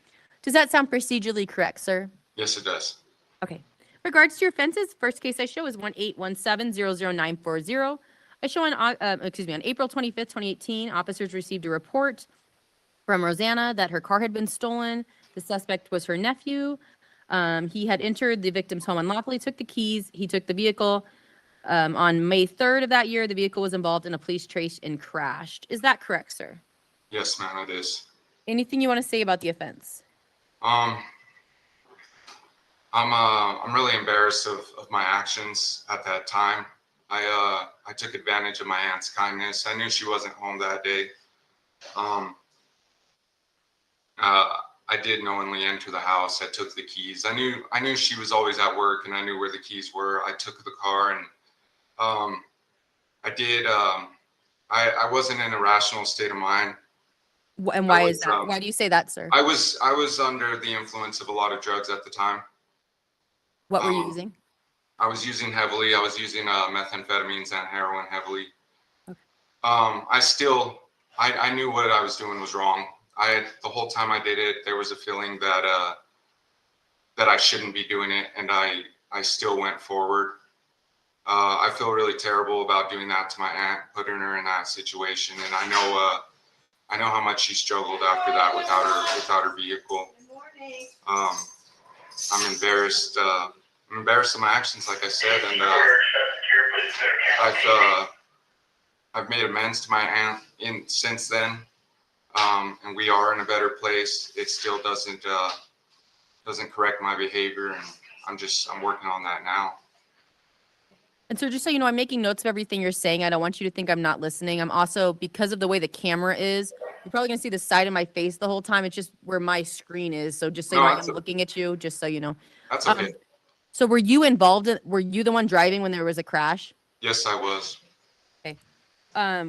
Does that sound procedurally correct, sir? Yes, it does. Okay. Regards to your offenses, first case I show is 181700940. I show on April 25th, 2018, officers received a report from Rosanna that her car had been stolen. The suspect was her nephew. He had entered the victim's home unlawfully, took the keys, he took the vehicle. On May 3rd of that year, the vehicle was involved in a police chase and crashed. Is that correct, sir? Yes, ma'am, it is. Anything you want to say about the offense? I'm really embarrassed of my actions at that time. I took advantage of my aunt's kindness. I knew she wasn't home that day. I did knowingly enter the house. I took the keys. I knew she was always at work, and I knew where the keys were. I took the car, and I wasn't in a rational state of mind. And why is that? Why do you say that, sir? I was under the influence of a lot of drugs at the time. What were you using? I was using heavily. I was using methamphetamines and heroin heavily. Okay. I knew what I was doing was wrong. The whole time I did it, there was a feeling that I shouldn't be doing it, and I still went forward. I feel really terrible about doing that to my aunt, putting her in that situation, and I know how much she struggled after that without her vehicle. I'm embarrassed. I'm embarrassed of my actions, like I said, and I've made amends to my aunt since then. And we are in a better place. It still doesn't correct my behavior, and I'm working on that now. And so just so you know, I'm making notes of everything you're saying. I don't want you to think I'm not listening. I'm also, because of the way the camera is, you're probably gonna see the side of my face the whole time. It's just where my screen is. So just so you know, I'm looking at you, just so you know. That's okay. So were you the one driving when there was a crash? Yes, I was. Okay.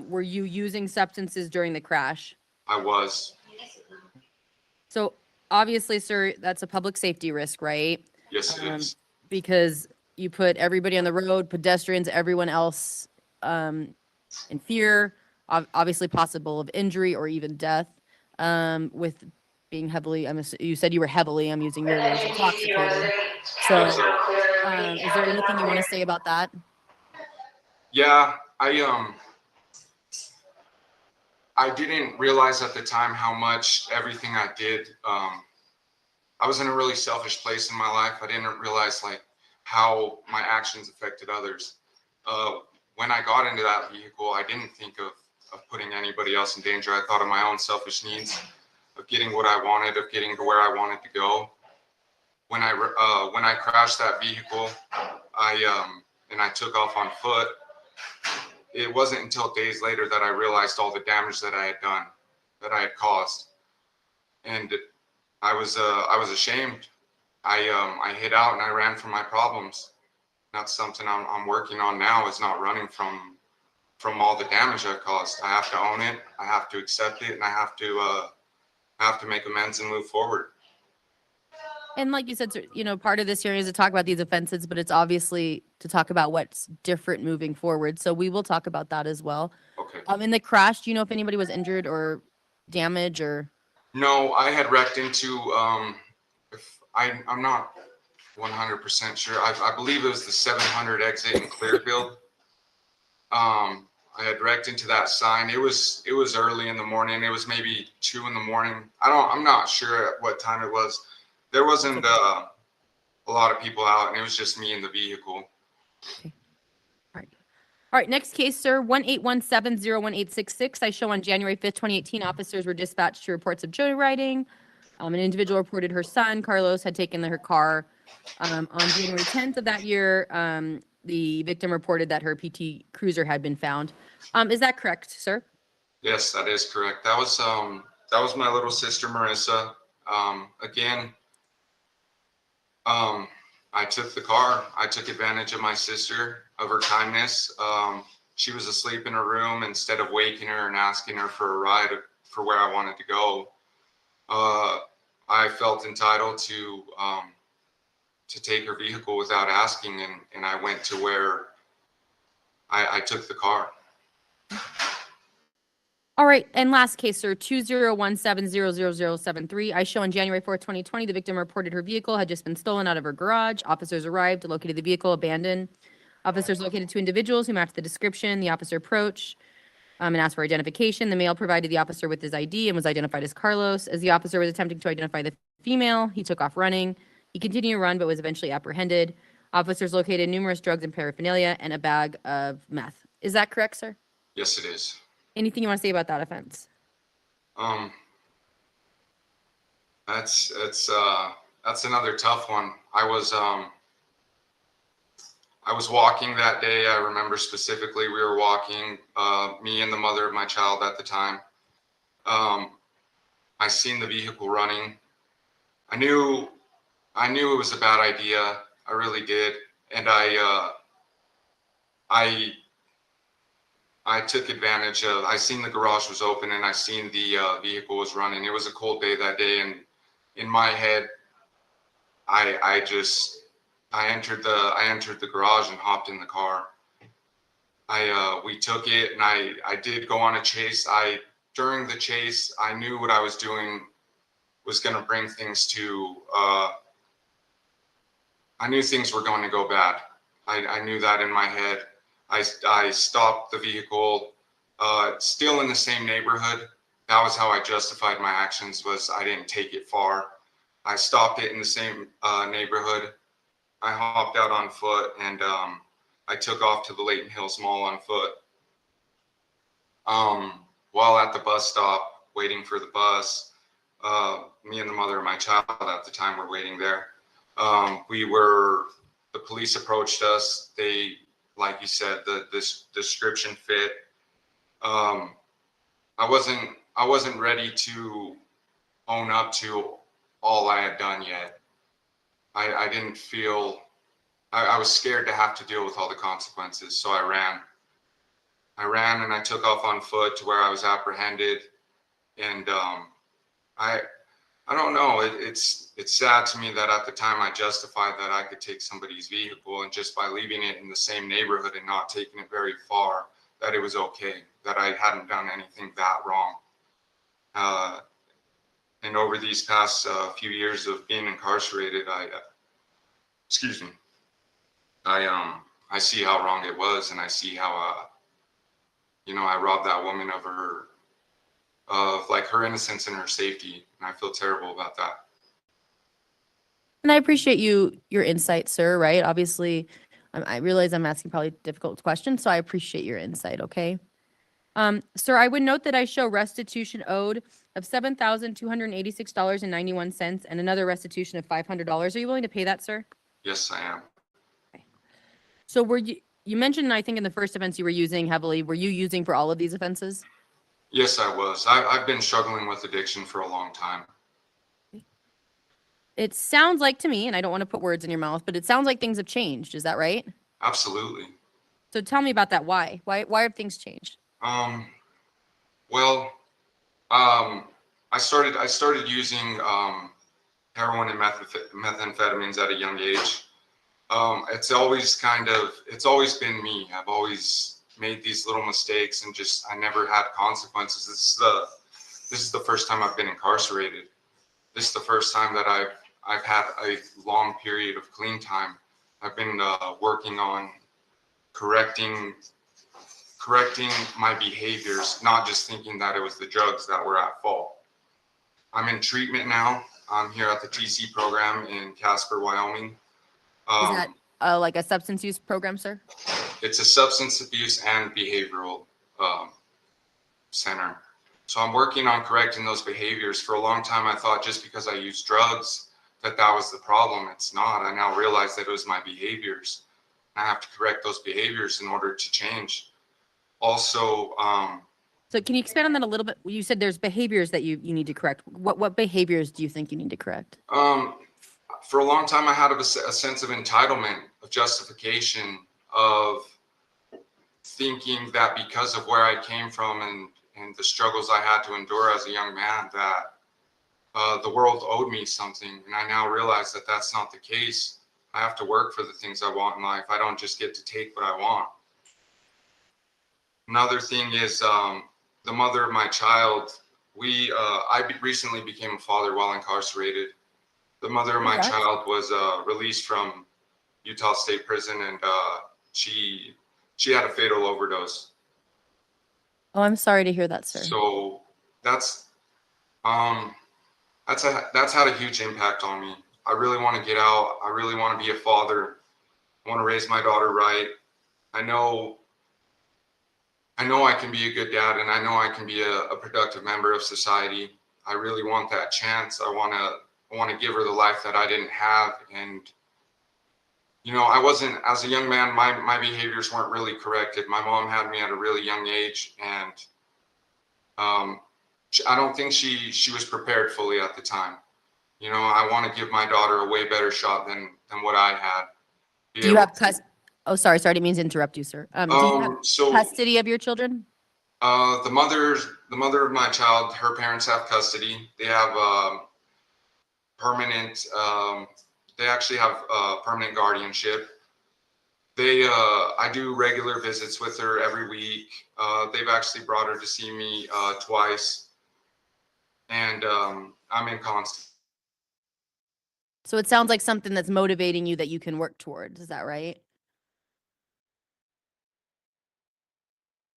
Were you using substances during the crash? I was. So obviously, sir, that's a public safety risk, right? Yes, it is. Because you put everybody on the road, pedestrians, everyone else in fear, obviously possible of injury or even death, with being heavily, you said you were heavily, I'm using your words, intoxicated. So is there anything you want to say about that? Yeah, I didn't realize at the time how much everything I did, I was in a really selfish place in my life. I didn't realize how my actions affected others. When I got into that vehicle, I didn't think of putting anybody else in danger. I thought of my own selfish needs, of getting what I wanted, of getting to where I wanted to go. When I crashed that vehicle, I took off on foot. It wasn't until days later that I realized all the damage that I had done, that I had caused, and I was ashamed. I hid out and I ran from my problems. That's something I'm working on now, is not running from from all the damage I've caused. I have to own it. I have to accept it, and I have to make amends and move forward. And like you said, sir, you know, part of this hearing is to talk about these offenses, but it's obviously to talk about what's different moving forward. So we will talk about that as well. Okay. In the crash, do you know if anybody was injured or damaged or? No, I had wrecked into, I'm not 100% sure. I believe it was the 700 exit in Clearfield. I had wrecked into that sign. It was early in the morning. It was maybe 2 in the morning. I'm not sure at what time it was. There wasn't a lot of people out, and it was just me in the vehicle. Okay. All right, next case, sir, 1-817-01866. I show on January 5th, 2018, officers were dispatched to reports of joyriding. An individual reported her son, Carlos, had taken her car. On January 10th of that year, the victim reported that her PT Cruiser had been found. Is that correct, sir? Yes, that is correct. That was my little sister, Marissa. Again, I took the car. I took advantage of my sister, of her kindness. She was asleep in her room. Instead of waking her and asking her for a ride for where I wanted to go, I felt entitled to take her vehicle without asking, and I went to where I took the car. All right, and last case, sir, 201700073. I show on January 4th, 2020, the victim reported her vehicle had just been stolen out of her garage. Officers arrived, located the vehicle abandoned. Officers located 2 individuals who matched the description. The officer approached and asked for identification. The male provided the officer with his ID and was identified as Carlos. As the officer was attempting to identify the female, he took off running. He continued to run, but was eventually apprehended. Officers located numerous drugs and paraphernalia and a bag of meth. Is that correct, sir? Yes, it is. Anything you want to say about that offense? That's another tough one. I was walking that day. I remember specifically we were walking, me and the mother of my child at the time. I seen the vehicle running. I knew it was a bad idea. I really did. And I took advantage of, I seen the garage was open and I seen the vehicle was running. It was a cold day that day, and in my head, I entered the garage and hopped in the car. We took it, and I did go on a chase. During the chase, I knew what I was doing was going to bring things to, I knew things were going to go bad. I knew that in my head. I stopped the vehicle, still in the same neighborhood. That was how I justified my actions, was I didn't take it far. I stopped it in the same neighborhood. I hopped out on foot, and I took off to the Layton Hills Mall on foot. While at the bus stop, waiting for the bus, me and the mother of my child at the time were waiting there. The police approached us. They, like you said, this description fit. I wasn't ready to own up to all I had done yet. I didn't feel, I was scared to have to deal with all the consequences. So I ran and I took off on foot to where I was apprehended. And I don't know. It's sad to me that at the time I justified that I could take somebody's vehicle, and just by leaving it in the same neighborhood and not taking it very far, that it was okay, that I hadn't done anything that wrong. And over these past few years of being incarcerated, I see how wrong it was, and I see how, I robbed that woman of her innocence and her safety, and I feel terrible about that. And I appreciate your insight, sir, right? Obviously, I realize I'm asking probably difficult questions, so I appreciate your insight, okay? Sir, I would note that I show restitution owed of $7,286.91 and another restitution of $500. Are you willing to pay that, sir? Yes, I am. Okay. So you mentioned, I think in the first offense you were using heavily, were you using for all of these offenses? Yes, I was. I've been struggling with addiction for a long time. It sounds like to me, and I don't want to put words in your mouth, but it sounds like things have changed. Is that right? Absolutely. So tell me about that. Why? Why have things changed? Well, I started using heroin and methamphetamines at a young age. It's always been me. I've always made these little mistakes and I never had consequences. This is the first time I've been incarcerated. This is the first time that I've had a long period of clean time. I've been working on correcting my behaviors, not just thinking that it was the drugs that were at fault. I'm in treatment now. I'm here at the TC program in Casper, Wyoming. Is that like a substance use program, sir? It's a substance abuse and behavioral center. So I'm working on correcting those behaviors. For a long time, I thought just because I used drugs that was the problem. It's not. I now realize that it was my behaviors. I have to correct those behaviors in order to change. Also, so can you expand on that a little bit? You said there's behaviors that you need to correct. What behaviors do you think you need to correct? For a long time, I had a sense of entitlement, of justification, of thinking that because of where I came from and the struggles I had to endure as a young man, that the world owed me something. And I now realize that that's not the case. I have to work for the things I want in life. I don't just get to take what I want. Another thing is the mother of my child. I recently became a father while incarcerated. The mother of my child was released from Utah State Prison, and she had a fatal overdose. Oh, I'm sorry to hear that, sir. So that's had a huge impact on me. I really want to get out. I really want to be a father. I want to raise my daughter right. I know I can be a good dad, and I know I can be a productive member of society. I really want that chance. I want to give her the life that I didn't have. And, I wasn't, as a young man, my behaviors weren't really corrected. My mom had me at a really young age, and I don't think she was prepared fully at the time. I want to give my daughter a way better shot than what I had. Do you have Oh, sorry, I didn't mean to interrupt you, sir. Do you have custody of your children? The mother of my child, her parents have custody. They have permanent. They actually have permanent guardianship. I do regular visits with her every week. They've actually brought her to see me twice, and I'm in constant. So it sounds like something that's motivating you that you can work towards. Is that right?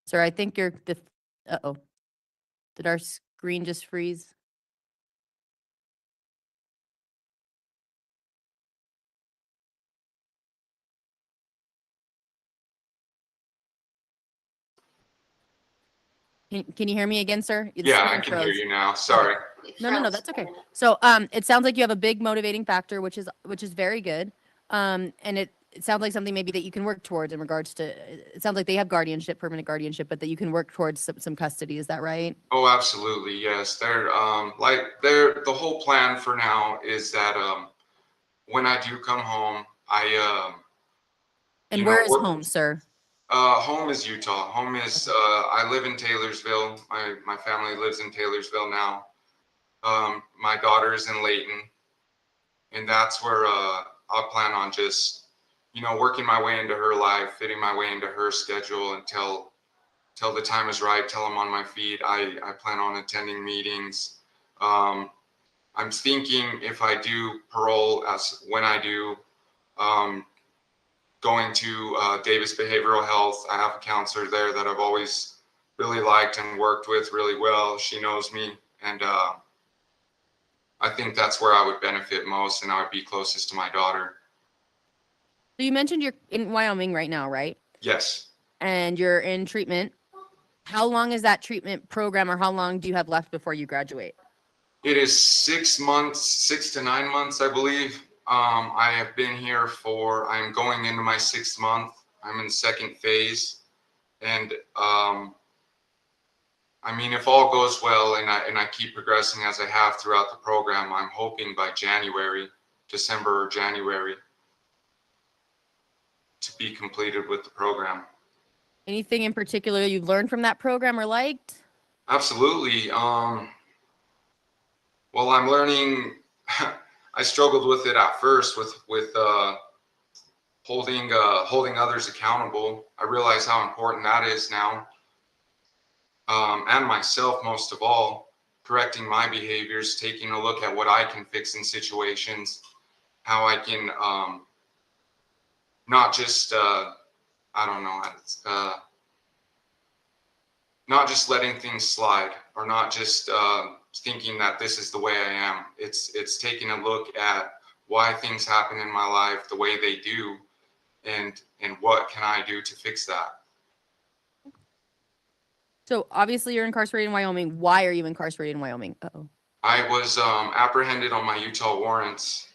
Sir, I think uh-oh. Did our screen just freeze? Can you hear me again, sir? Yeah, I can hear you now. Sorry. No, that's okay. So, it sounds like you have a big motivating factor, which is very good. And it sounds like something maybe that you can work towards in regards to, it sounds like they have guardianship, permanent guardianship, but that you can work towards some custody. Is that right? Oh, absolutely. Yes. The whole plan for now is that, when I do come home, And where is home, sir? Home is Utah. Home is, I live in Taylorsville. My family lives in Taylorsville now. My daughter is in Layton, and that's where I'll plan on just, working my way into her life, fitting my way into her schedule until the time is right, till I'm on my feet. I plan on attending meetings. I'm thinking if I do parole, when I do, going to Davis Behavioral Health. I have a counselor there that I've always really liked and worked with really well. She knows me, and I think that's where I would benefit most, and I would be closest to my daughter. So you mentioned you're in Wyoming right now, right? Yes. And you're in treatment. How long is that treatment program, or how long do you have left before you graduate? It is 6 months, 6 to 9 months, I believe. I have been here I'm going into my 6th month. I'm in the 2nd phase. And if all goes well and I keep progressing as I have throughout the program, I'm hoping by December or January, to be completed with the program. Anything in particular you've learned from that program or liked? Absolutely. Well, I'm learning. I struggled with it at first with holding others accountable. I realize how important that is now, and myself most of all. Correcting my behaviors, taking a look at what I can fix in situations, how I can not just I don't know, not just letting things slide, or not just thinking that this is the way I am. It's taking a look at why things happen in my life the way they do, and what can I do to fix that. So obviously you're incarcerated in Wyoming. Why are you incarcerated in Wyoming? Uh-oh. I was apprehended on my Utah warrants.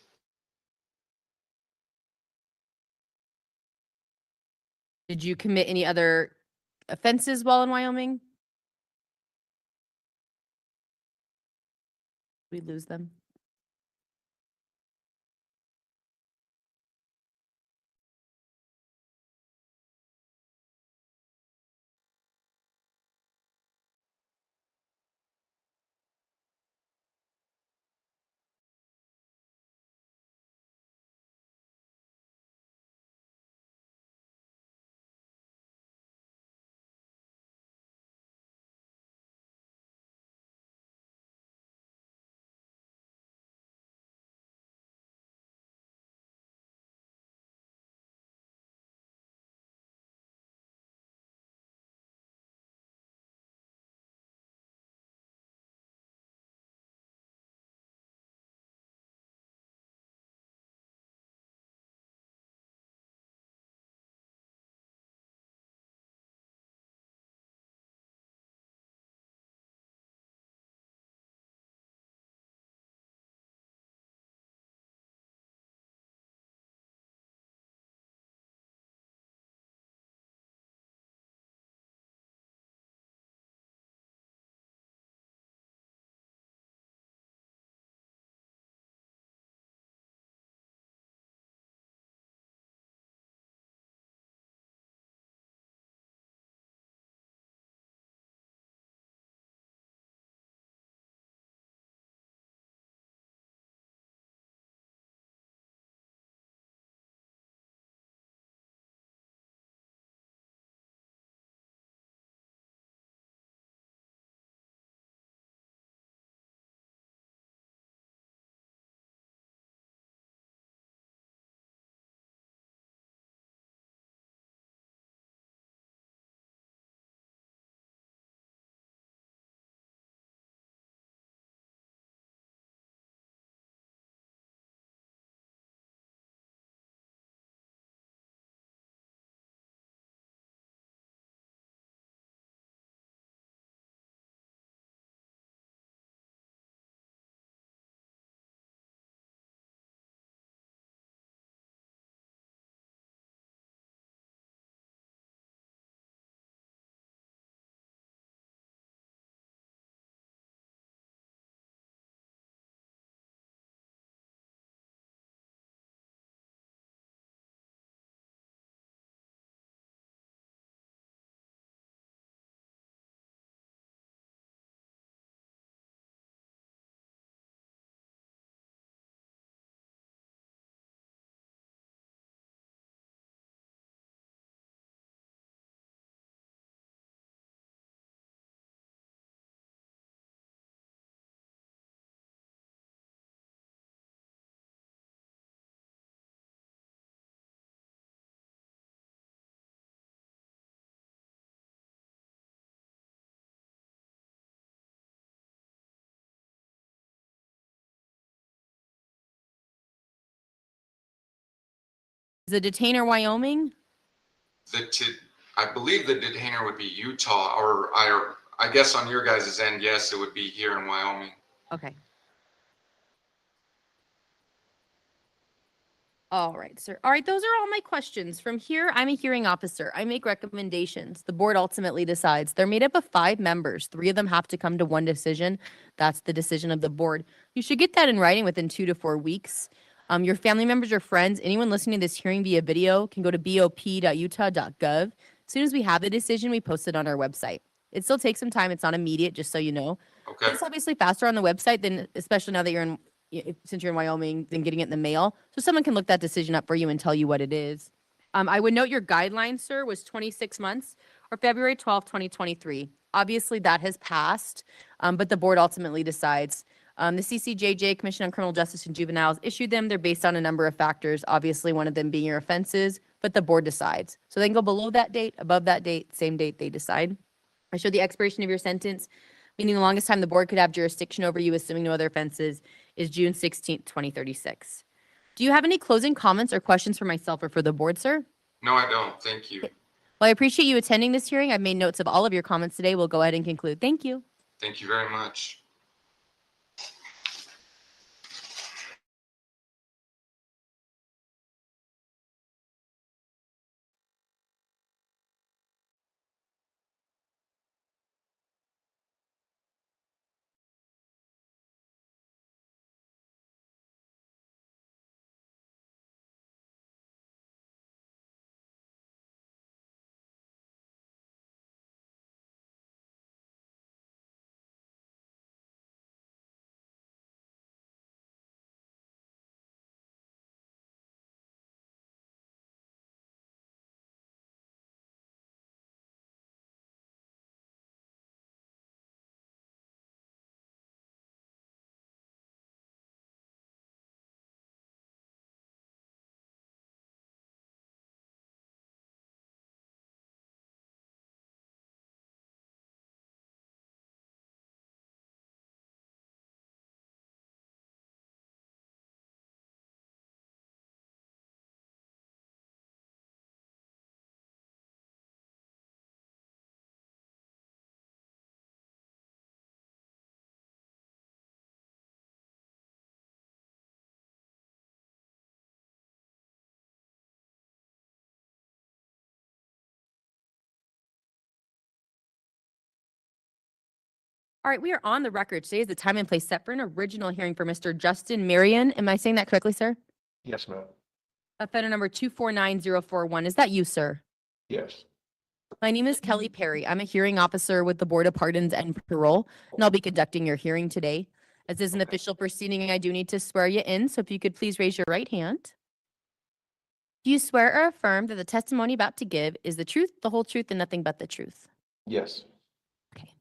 Did you commit any other offenses while in Wyoming? We lose them. Is the detainer Wyoming? I believe the detainer would be Utah, or I guess on your guys' end, yes, it would be here in Wyoming. Okay. All right, sir. All right, those are all my questions. From here, I'm a hearing officer. I make recommendations. The board ultimately decides. They're made up of 5 members. 3 of them have to come to one decision. That's the decision of the board. You should get that in writing within 2 to 4 weeks. Your family members or friends, anyone listening to this hearing via video can go to bop.utah.gov. As soon as we have the decision, we post it on our website. It still takes some time. It's not immediate, just so you know. Okay. It's obviously faster on the website than, especially now that you're in, since you're in Wyoming, than getting it in the mail. So someone can look that decision up for you and tell you what it is. I would note your guideline, sir, was 26 months or February 12th, 2023. Obviously, that has passed, but the board ultimately decides. The CCJJ, Commission on Criminal Justice and Juveniles, issued them. They're based on a number of factors, obviously one of them being your offenses, but the board decides. So they can go below that date, above that date, same date they decide. I showed the expiration of your sentence, meaning the longest time the board could have jurisdiction over you, assuming no other offenses, is June 16th, 2036. Do you have any closing comments or questions for myself or for the board, sir? No, I don't. Thank you. Well, I appreciate you attending this hearing. I've made notes of all of your comments today. We'll go ahead and conclude. Thank you. Thank you very much. All right, we are on the record. Today is the time and place set for an original hearing for Mr. Justin Marion. Am I saying that correctly, sir? Yes, ma'am. Offender number 249041. Is that you, sir? Yes. My name is Kelly Perry. I'm a hearing officer with the Board of Pardons and Parole, and I'll be conducting your hearing today. As this is an official proceeding, I do need to swear you in, so if you could please raise your right hand. Do you swear or affirm that the testimony about to give is the truth, the whole truth, and nothing but the truth? Yes. Okay.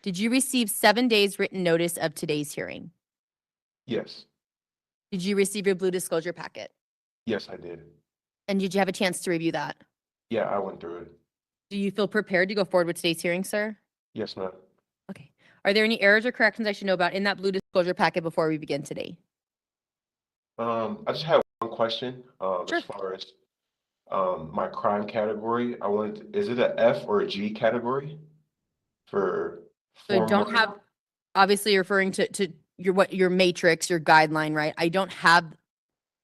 Did you receive 7 days written notice of today's hearing? Yes. Did you receive your blue disclosure packet? Yes, I did. And did you have a chance to review that? Yeah, I went through it. Do you feel prepared to go forward with today's hearing, sir? Yes, ma'am. Okay. Are there any errors or corrections I should know about in that blue disclosure packet before we begin today? I just had one question. Sure. As far as my crime category, is it a F or a G category for So I form don't one? have, obviously you're referring to your matrix, your guideline, right? I don't have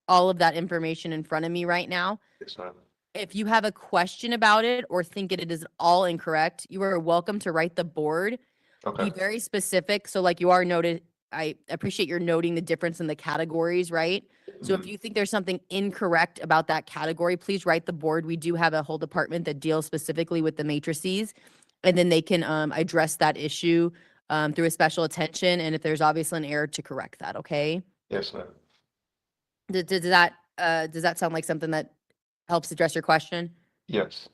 all of that information in front of me right now. Yes, ma'am. If you have a question about it or think it is all incorrect, you are welcome to write the board. Okay. Be very specific. So like you are noted, I appreciate your noting the difference in the categories, right? So if you think there's something incorrect about that category, please write the board. We do have a whole department that deals specifically with the matrices, and then they can address that issue through a special attention. And if there's obviously an error, to correct that. Okay. Yes, ma'am. Does that sound like something that helps address your question? Yes.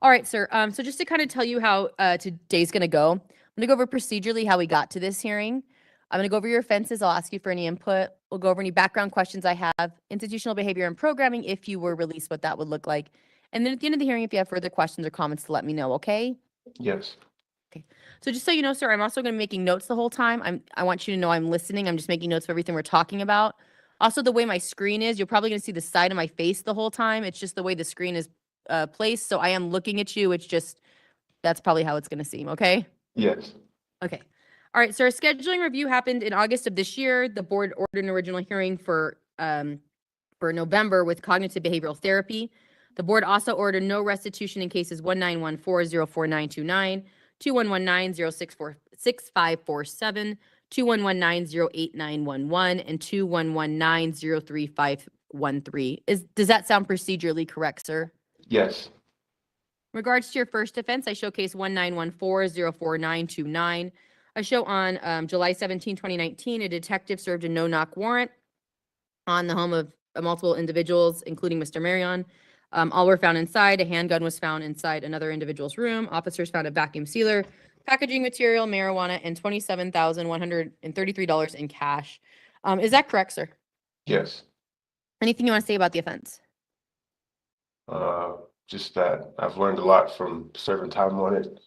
All right, sir. So just to kind of tell you how today's going to go, I'm going to go over procedurally how we got to this hearing. I'm going to go over your offenses. I'll ask you for any input. We'll go over any background questions I have, institutional behavior and programming, if you were released, what that would look like. And then at the end of the hearing, if you have further questions or comments, to let me know, okay? Yes. So just so you know, sir, I'm also going to be making notes the whole time. I want you to know I'm listening. I'm just making notes of everything we're talking about. Also, the way my screen is, you're probably going to see the side of my face the whole time. It's just the way the screen is placed. So I am looking at you. It's just, that's probably how it's going to seem. Okay. Yes. Okay. All right. So our scheduling review happened in August of this year. The board ordered an original hearing for November with cognitive behavioral therapy. The board also ordered no restitution in cases 1914-04929, 2119-06547, 2119-08911, and 2119-03513. Does that sound procedurally correct, sir? Yes. In regards to your first offense, I show case 1914-04929. I show on July 17, 2019, a detective served a no-knock warrant on the home of multiple individuals, including Mr. Marion. All were found inside. A handgun was found inside another individual's room. Officers found a vacuum sealer, packaging material, marijuana, and $27,133 in cash. Is that correct, sir? Yes. Anything you want to say about the offense? Just that I've learned a lot from serving time on it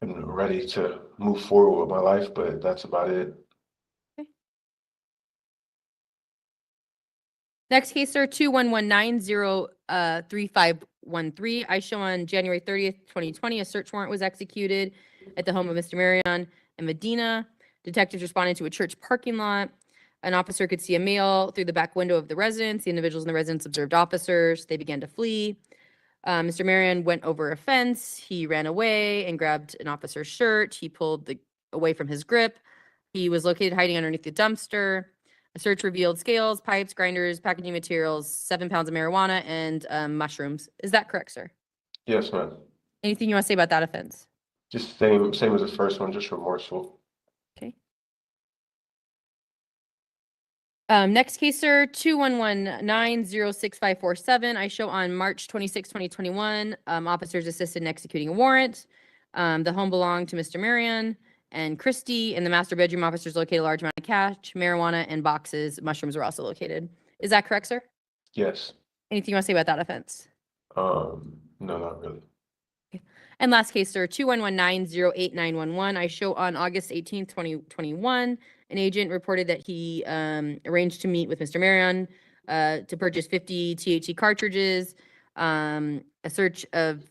and ready to move forward with my life, but that's about it. Next case, sir, 2119-03513. I show on January 30th, 2020, a search warrant was executed at the home of Mr. Marion and Medina. Detectives responded to a church parking lot. An officer could see a male through the back window of the residence. The individuals in the residence observed officers. They began to flee. Mr. Marion went over a fence. He ran away and grabbed an officer's shirt. He pulled away from his grip. He was located hiding underneath the dumpster. A search revealed scales, pipes, grinders, packaging materials, 7 pounds of marijuana, and mushrooms. Is that correct, sir? Yes, ma'am. Anything you want to say about that offense? Just same as the first one, just remorseful. Okay. Next case, sir, 2119-06547. I show on March 26, 2021, officers assisted in executing a warrant. The home belonged to Mr. Marion and Christy. In the master bedroom, officers located a large amount of cash, marijuana, and boxes. Mushrooms were also located. Is that correct, sir? Yes. Anything you want to say about that offense? No, not really. And last case, sir, 2119-08911. I show on August 18th, 2021, an agent reported that he arranged to meet with Mr. Marion to purchase 50 THC cartridges. A search of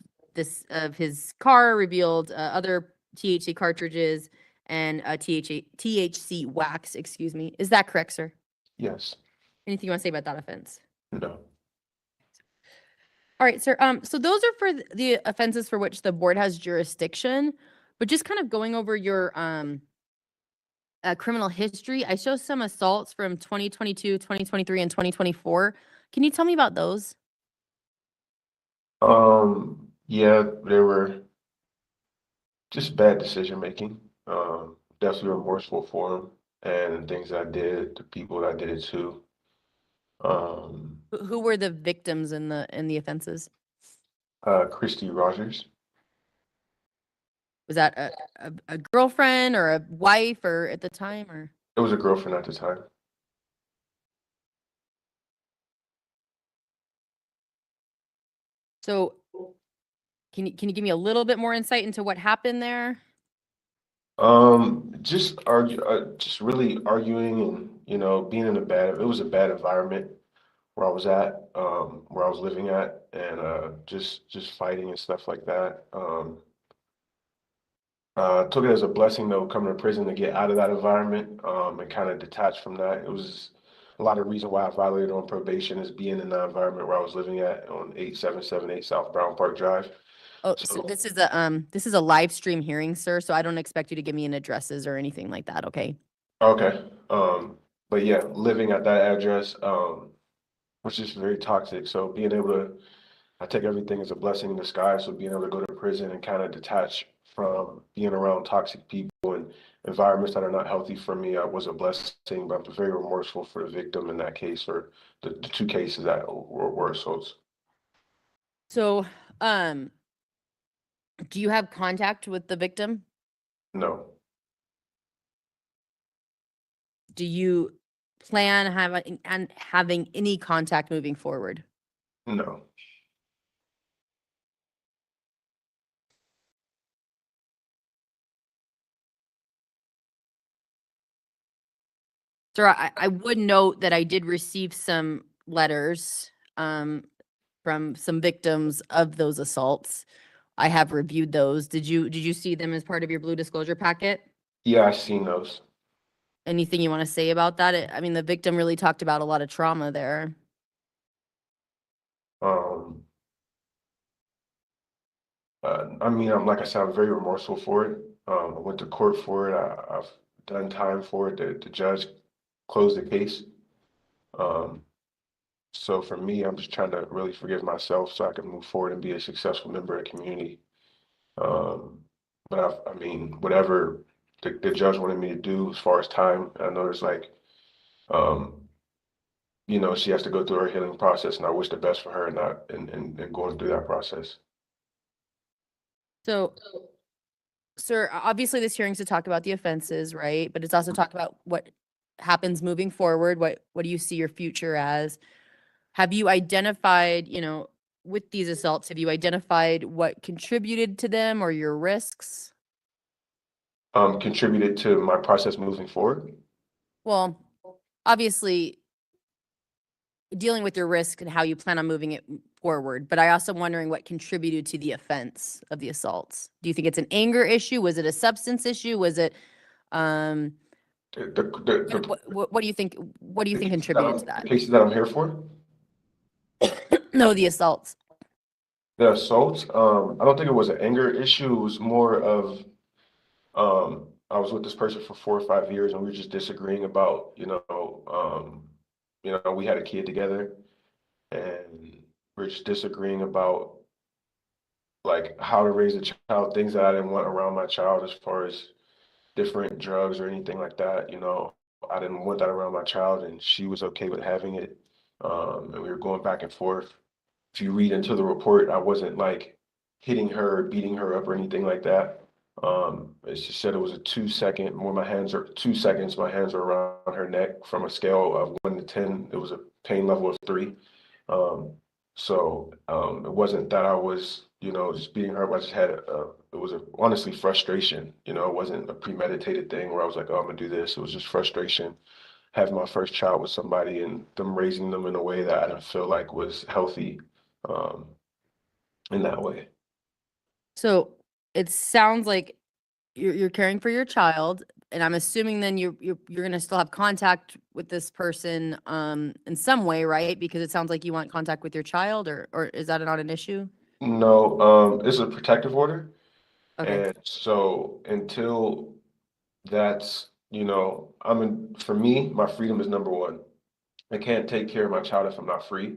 his car revealed other THC cartridges and THC wax, excuse me. Is that correct, sir? Yes. Anything you want to say about that offense? No. All right, sir. So those are for the offenses for which the board has jurisdiction, but just kind of going over your criminal history, I show some assaults from 2022, 2023, and 2024. Can you tell me about those? Yeah, they were just bad decision making. Definitely remorseful for them and things I did, the people that I did it to. Who were the victims in the offenses? Christy Rogers. Was that a girlfriend or a wife or at the time or? It was a girlfriend at the time. So can you give me a little bit more insight into what happened there? Just really arguing and, being in it was a bad environment where I was at, where I was living at, and just fighting and stuff like that. Took it as a blessing though, coming to prison to get out of that environment, and kind of detach from that. It was a lot of reason why I violated on probation is being in that environment where I was living at on 8778 South Brown Park Drive. Oh, so this is a live stream hearing, sir, so I don't expect you to give me an addresses or anything like that, okay? Okay. But yeah, living at that address, was just very toxic. So being able to, I take everything as a blessing in disguise. So being able to go to prison and kind of detach from being around toxic people and environments that are not healthy for me, was a blessing, but I'm very remorseful for the victim in that case, or the 2 cases that were assaults. So, do you have contact with the victim? No. Do you plan having any contact moving forward? No. Sir, I would note that I did receive some letters from some victims of those assaults. I have reviewed those. Did you see them as part of your blue disclosure packet? Yeah, I've seen those. Anything you want to say about that? I mean, the victim really talked about a lot of trauma there. I mean, like I said, I'm very remorseful for it. I went to court for it. I've done time for it. The judge closed the case. So for me, I'm just trying to really forgive myself so I can move forward and be a successful member of the community. But I mean, whatever the judge wanted me to do as far as time, I know there's like, um, you know, she has to go through her healing process, and I wish the best for her, not and going through that process. So, sir, obviously this hearing's to talk about the offenses, right? But it's also talk about what happens moving forward. What do you see your future as? Have you identified, you know, with these assaults, have you identified what contributed to them or your risks? Contributed to my process moving forward. Well, obviously dealing with your risk and how you plan on moving it forward, but I also wondering what contributed to the offense of the assaults. Do you think it's an anger issue? Was it a substance issue? Was it, what do you think, contributed to The that? cases that I'm here for. No, the assaults. The assaults, I don't think it was an anger issue. It was more of, I was with this person for 4 or 5 years and we were just disagreeing about, we had a kid together and we're just disagreeing about like how to raise a child, things that I didn't want around my child as far as different drugs or anything like that, I didn't want that around my child and she was okay with having it. And we were going back and forth. If you read into the report, I wasn't like hitting her, beating her up or anything like that. It just said it was a 2 second, where my hands are 2 seconds, my hands are around her neck from a scale of 1 to 10. It was a pain level of 3. It wasn't that I was, just beating her up. I just had it was honestly frustration. It wasn't a premeditated thing where I was like, oh, I'm gonna do this. It was just frustration having my first child with somebody and them raising them in a way that I didn't feel like was healthy, um, in that way. So it sounds like you're caring for your child, and I'm assuming then you're gonna still have contact with this person in some way, right? Because it sounds like you want contact with your child, or is that not an issue? No, it's a protective order. Okay. And so until that's, for me, my freedom is number one. I can't take care of my child if I'm not free.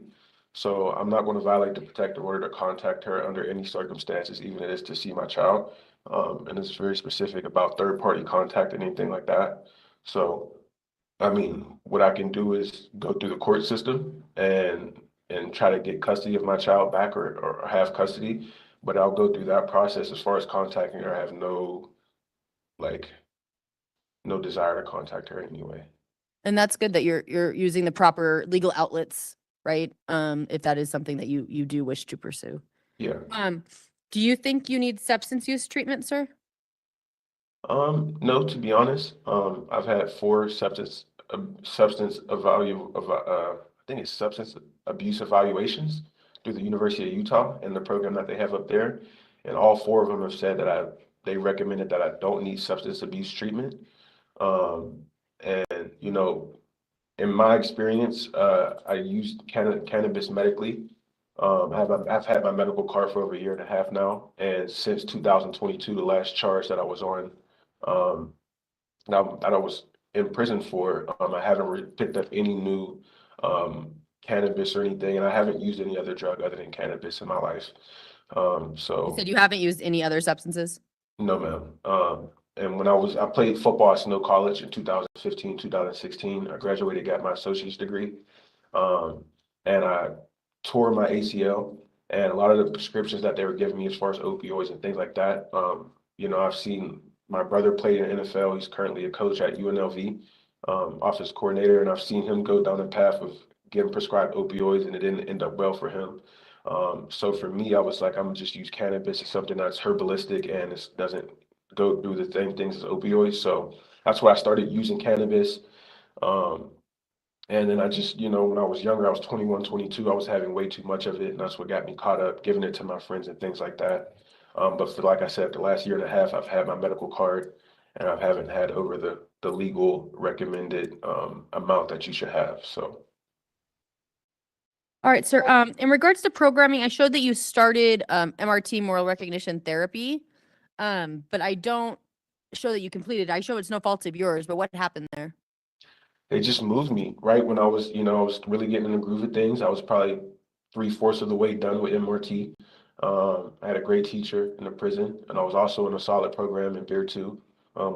So I'm not going to violate the protective order to contact her under any circumstances, even if it is to see my child. And it's very specific about third-party contact and anything like that. So, I mean, what I can do is go through the court system and try to get custody of my child back or have custody. But I'll go through that process. As far as contacting her, I have like no desire to contact her anyway. And that's good that you're using the proper legal outlets, right? If that is something that you do wish to pursue. Yeah. Do you think you need substance use treatment, sir? No, to be honest, I've had 4 substance abuse evaluations through the University of Utah and the program that they have up there, and all 4 of them have said that they recommended that I don't need substance abuse treatment. And in my experience, I used cannabis medically. I've had my medical card for over 1.5 years now, and since 2022, the last charge that I was on, that I was in prison for, I haven't picked up any new cannabis or anything, and I haven't used any other drug other than cannabis in my life. You So said you haven't used any other substances? no, ma'am. And when I played football at Snow College in 2015, 2016, I graduated, got my associate's degree. And I tore my ACL, and a lot of the prescriptions that they were giving me as far as opioids and things like that, I've seen my brother play in the NFL. He's currently a coach at UNLV, offensive coordinator, and I've seen him go down the path of getting prescribed opioids, and it didn't end up well for him. So for me, I was like, I'm gonna just use cannabis. It's something that's herbalistic and it doesn't go through the same things as opioids. So that's why I started using cannabis. And then I just, when I was younger, I was 21, 22, I was having way too much of it. And that's what got me caught up, giving it to my friends and things like that. But like I said, the last 1.5 years, I've had my medical card and I haven't had over the legal recommended amount that you should have. So. All right, sir. In regards to programming, I showed that you started MRT, moral recognition therapy, but I don't show that you completed. I show it's no fault of yours, but what happened there? They just moved me right when I was, I was really getting in the groove of things. I was probably 3/4 of the way done with MRT. I had a great teacher in the prison, and I was also in a solid program in Beer 2,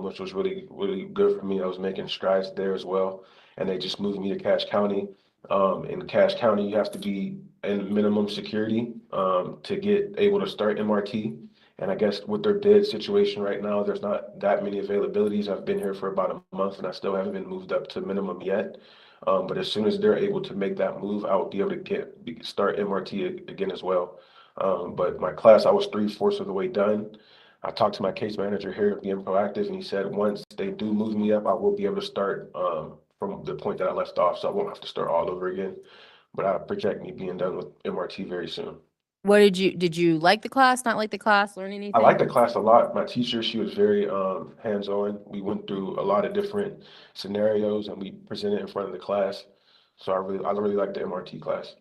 which was really, really good for me. I was making strides there as well. And they just moved me to Cache County. In Cache County, you have to be in minimum security to get able to start MRT. And I guess with their bid situation right now, there's not that many availabilities. I've been here for about a month and I still haven't been moved up to minimum yet. But as soon as they're able to make that move, I will be able to start MRT again as well. But my class, I was 3/4 of the way done. I talked to my case manager here, being proactive, and he said once they do move me up, I will be able to start from the point that I left off, so I won't have to start all over again. But I project me being done with MRT very soon. What did you like the class, not like the class, learn anything? I liked the class a lot. My teacher, she was very hands-on. We went through a lot of different scenarios and we presented in front of the class. So I really liked the MRT class.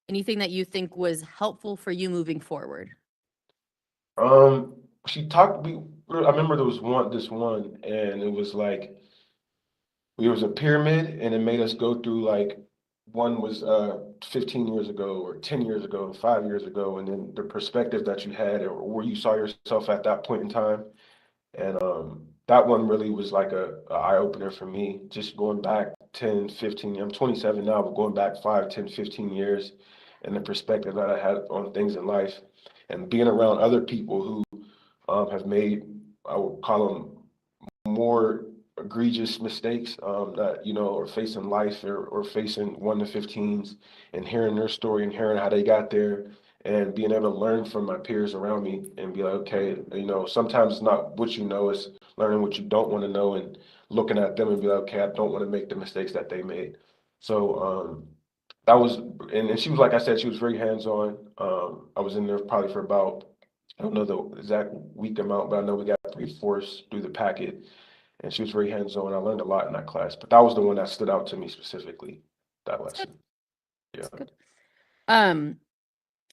Anything that you think was helpful for you moving forward? She talked, I remember there was this one, and it was like, it was a pyramid and it made us go through like, one was 15 years ago or 10 years ago, 5 years ago, and then the perspective that you had or where you saw yourself at that point in time. And that one really was like a eye opener for me, just going back 10, 15, I'm 27 now, but going back 5, 10, 15 years and the perspective that I had on things in life and being around other people who have made, I would call them more egregious mistakes that, are facing life or facing 1 to 15s and hearing their story and hearing how they got there and being able to learn from my peers around me and be like, okay, sometimes it's not what you know, it's learning what you don't want to know and looking at them and be like, okay, I don't want to make the mistakes that they made. So that was, and she was, like I said, she was very hands-on. I was in there probably for about, I don't know the exact week amount, but I know we got 3/4 through the packet. And she was very hands-on. I learned a lot in that class, but that was the one that stood out to me specifically, that lesson. Yeah. Good.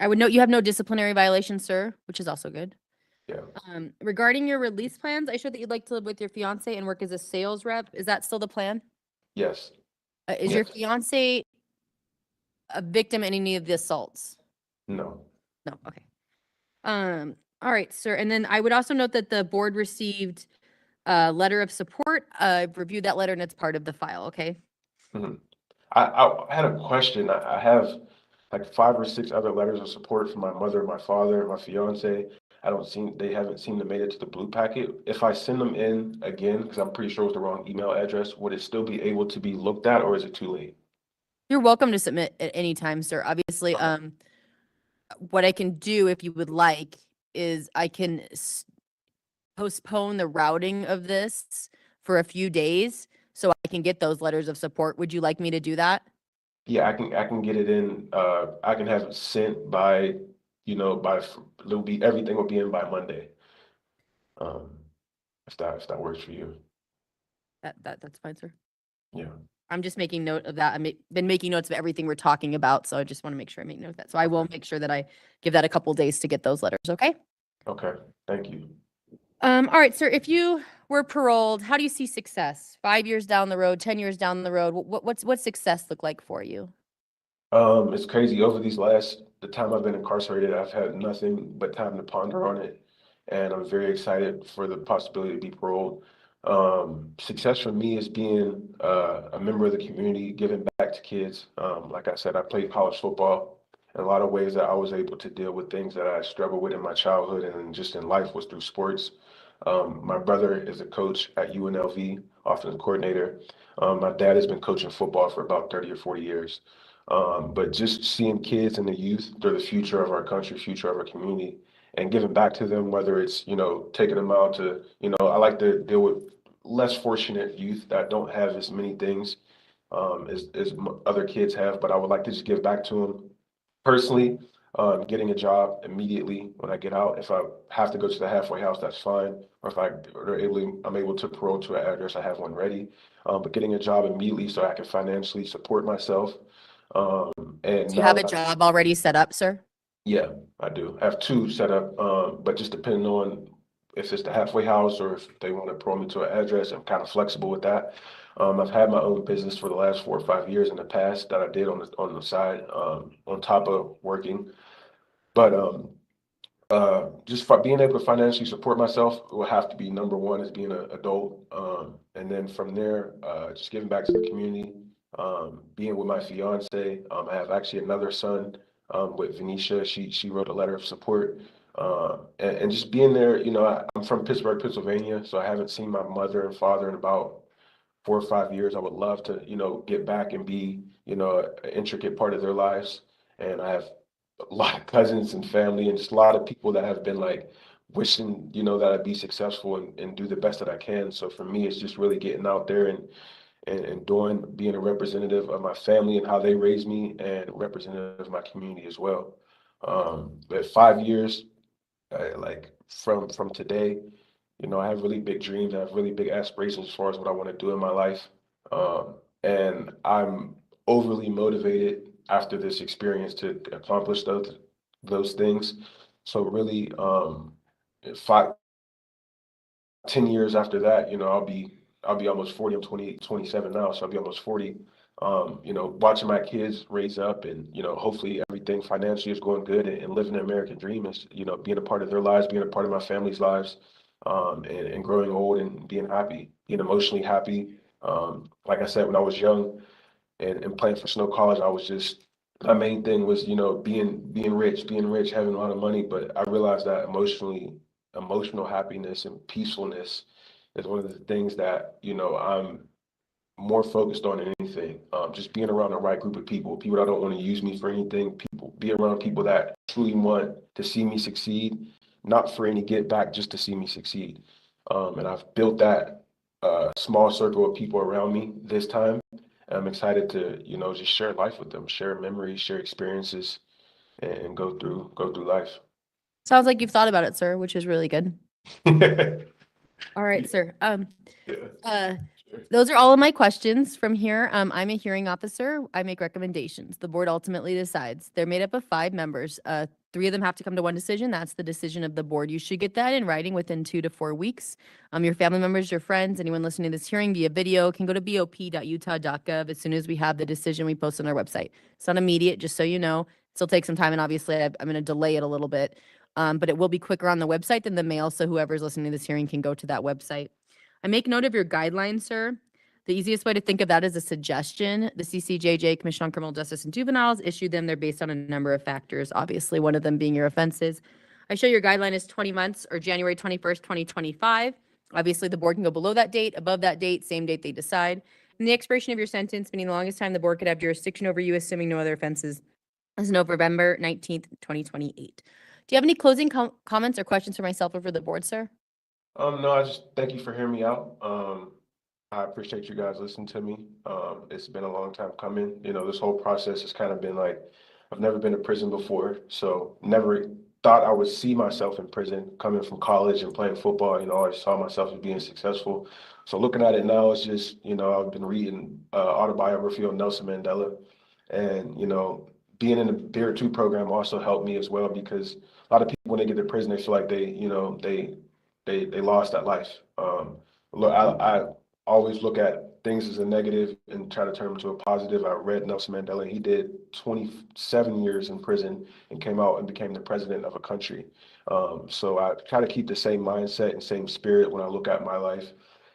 I would note you have no disciplinary violations, sir, which is also good. Yeah. Regarding your release plans, I showed that you'd like to live with your fiance and work as a sales rep. Is that still the plan? Yes. Is your fiance a victim in any of the assaults? No. No, okay. All right, sir. And then I would also note that the board received a letter of support. I've reviewed that letter and it's part of the file, okay? Mhm. I had a question. I have like 5 or 6 other letters of support from my mother, my father, my fiance. They haven't seemed to made it to the blue packet. If I send them in again, because I'm pretty sure it's the wrong email address, would it still be able to be looked at or is it too late? You're welcome to submit at any time, sir. Obviously, what I can do if you would like is I can postpone the routing of this for a few days so I can get those letters of support. Would you like me to do that? Yeah, I can get it in. I can have it sent by, everything will be in by Monday. If that works for you. That's fine, sir. Yeah. I'm just making note of that. Been making notes of everything we're talking about, so I just want to make sure I make note of that. So I will make sure that I give that a couple days to get those letters, okay? Okay, thank you. All right, sir, if you were paroled, how do you see success? 5 years down the road, 10 years down the road, what's success look like for you? It's crazy. Over the time I've been incarcerated, I've had nothing but time to ponder on it. And I'm very excited for the possibility to be paroled. Success for me is being a member of the community, giving back to kids. Like I said, I played college football. In a lot of ways that I was able to deal with things that I struggled with in my childhood and just in life was through sports. My brother is a coach at UNLV, offensive coordinator. My dad has been coaching football for about 30 or 40 years. But just seeing kids and the youth, they're the future of our country, future of our community, and giving back to them, whether it's, taking them out to, I like to deal with less fortunate youth that don't have as many things as other kids have, but I would like to just give back to them personally, getting a job immediately when I get out. If I have to go to the halfway house, that's fine. Or if I'm able to parole to an address, I have one ready. But getting a job immediately so I can financially support myself. And Do you have now a job already set up, sir? yeah, I do. I have 2 set up, but just depending on if it's the halfway house or if they want to parole me to an address, I'm kind of flexible with that. I've had my own business for the last 4 or 5 years in the past that I did on the side, on top of working. But just being able to financially support myself will have to be number one as being an adult. And then from there, just giving back to the community, being with my fiance. I have actually another son with Venetia. She wrote a letter of support. And just being there, I'm from Pittsburgh, Pennsylvania, so I haven't seen my mother and father in about 4 or 5 years. I would love to, get back and be, an intricate part of their lives. And I have a lot of cousins and family and just a lot of people that have been like wishing, that I'd be successful and do the best that I can. So for me, it's just really getting out there and being a representative of my family and how they raised me and representative of my community as well. But 5 years, like from today, I have really big dreams. I have really big aspirations as far as what I want to do in my life. And I'm overly motivated after this experience to accomplish those things. So really, 10 years after that, I'll be almost 40. I'm 27 now, so I'll be almost 40. Watching my kids raise up and, hopefully everything financially is going good and living the American dream is, being a part of their lives, being a part of my family's lives, and growing old and being happy, being emotionally happy. Like I said, when I was young and playing for Snow College, I was just, my main thing was, being rich, having a lot of money. But I realized that emotional happiness and peacefulness is one of the things that, I'm more focused on than anything. Just being around the right group of people that don't want to use me for anything, be around people that truly want to see me succeed, not for any get back, just to see me succeed. And I've built that small circle of people around me this time. And I'm excited to, just share life with them, share memories, share experiences, and go through life. Sounds like you've thought about it, sir, which is really good. All right, sir. Yeah. Those are all of my questions from here. I'm a hearing officer. I make recommendations. The board ultimately decides. They're made up of 5 members. 3 of them have to come to one decision. That's the decision of the board. You should get that in writing within 2 to 4 weeks. Your family members, your friends, anyone listening to this hearing via video can go to bop.utah.gov. As soon as we have the decision, we post on our website. It's not immediate, just so you know. It'll take some time, and obviously I'm going to delay it a little bit. But it will be quicker on the website than the mail, so whoever's listening to this hearing can go to that website. I make note of your guidelines, sir. The easiest way to think of that is a suggestion. The CCJJ, Commission on Criminal Justice and Juveniles, issued them. They're based on a number of factors, obviously, one of them being your offenses. I show your guideline is 20 months or January 21st, 2025. Obviously, the board can go below that date, above that date, same date they decide. And the expiration of your sentence, meaning the longest time the board could have jurisdiction over you, assuming no other offenses, is November 19th, 2028. Do you have any closing comments or questions for myself or for the board, sir? No, I just thank you for hearing me out. I appreciate you guys listening to me. It's been a long time coming. This whole process has kind of been like, I've never been to prison before, so never thought I would see myself in prison coming from college and playing football. I always saw myself as being successful. So looking at it now, it's just, I've been reading autobiography of Nelson Mandela, and, being in the BEAR 2 program also helped me as well, because a lot of people, when they get to prison, they feel like they lost that life. Look, I always look at things as a negative and try to turn them to a positive. I read Nelson Mandela. He did 27 years in prison and came out and became the president of a country. So I try to keep the same mindset and same spirit when I look at my life.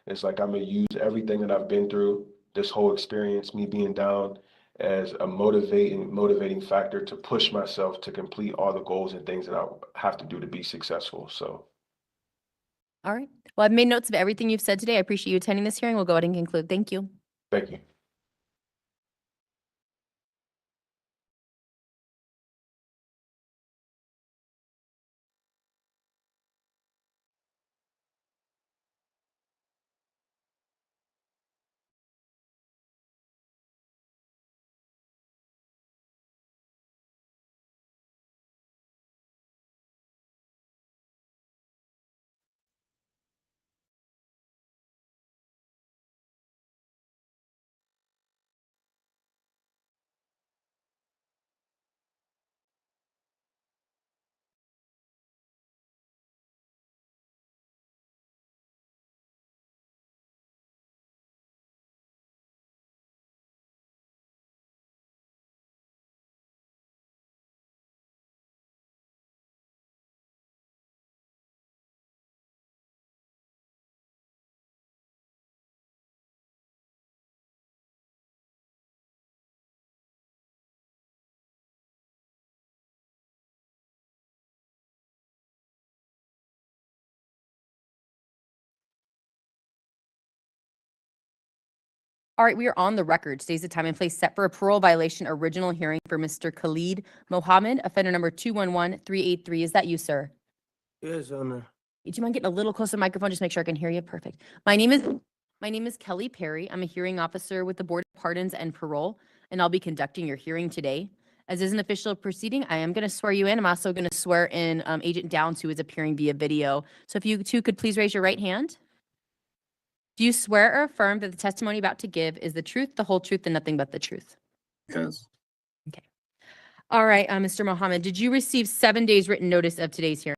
It's like I'm going to use everything that I've been through, this whole experience, me being down, as a motivating factor to push myself to complete all the goals and things that I have to do to be successful. So. All right. Well, I've made notes of everything you've said today. I appreciate you attending this hearing. We'll go ahead and conclude. Thank you. Thank you. All right, we are on the record. Today's the time and place set for a parole violation original hearing for Mr. Khalid Mohammed, offender number 211383. Is that you, sir? Yes, Honor. Do you mind getting a little closer to the microphone? Just make sure I can hear you. Perfect. My name is Kelly Perry. I'm a hearing officer with the Board of Pardons and Parole, and I'll be conducting your hearing today. As is an official proceeding, I am going to swear you in. I'm also going to swear in Agent Downs, who is appearing via video. So if you two could please raise your right hand. Do you swear or affirm that the testimony you're about to give is the truth, the whole truth, and nothing but the truth? Yes. Okay. All right, Mr. Mohammed, did you receive 7 days written notice of today's hearing?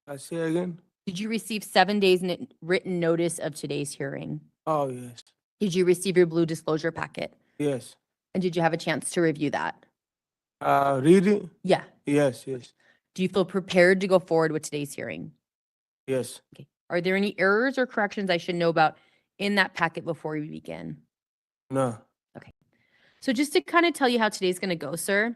I say again? Did you receive 7 days written notice of today's hearing? Oh, yes. Did you receive your blue disclosure packet? Yes. And did you have a chance to review that? Read it? Yeah. Yes, yes, Do you feel prepared to go forward with today's hearing? yes. Okay. Are there any errors or corrections I should know about in that packet before we begin? No. So just to kind of tell you how today's going to go, sir,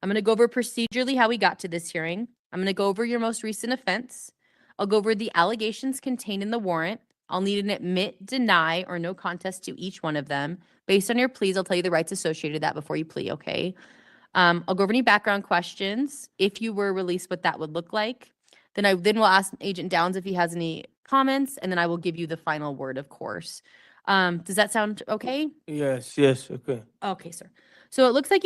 I'm going to go over procedurally how we got to this hearing. I'm going to go over your most recent offense. I'll go over the allegations contained in the warrant. I'll need an admit, deny, or no contest to each one of them. Based on your pleas, I'll tell you the rights associated with that before you plea, okay? I'll go over any background questions. If you were released, what that would look like. Then we'll ask Agent Downs if he has any comments, and then I will give you the final word, of course. Does that sound okay? Yes, yes, okay. Okay, sir. So it looks like you have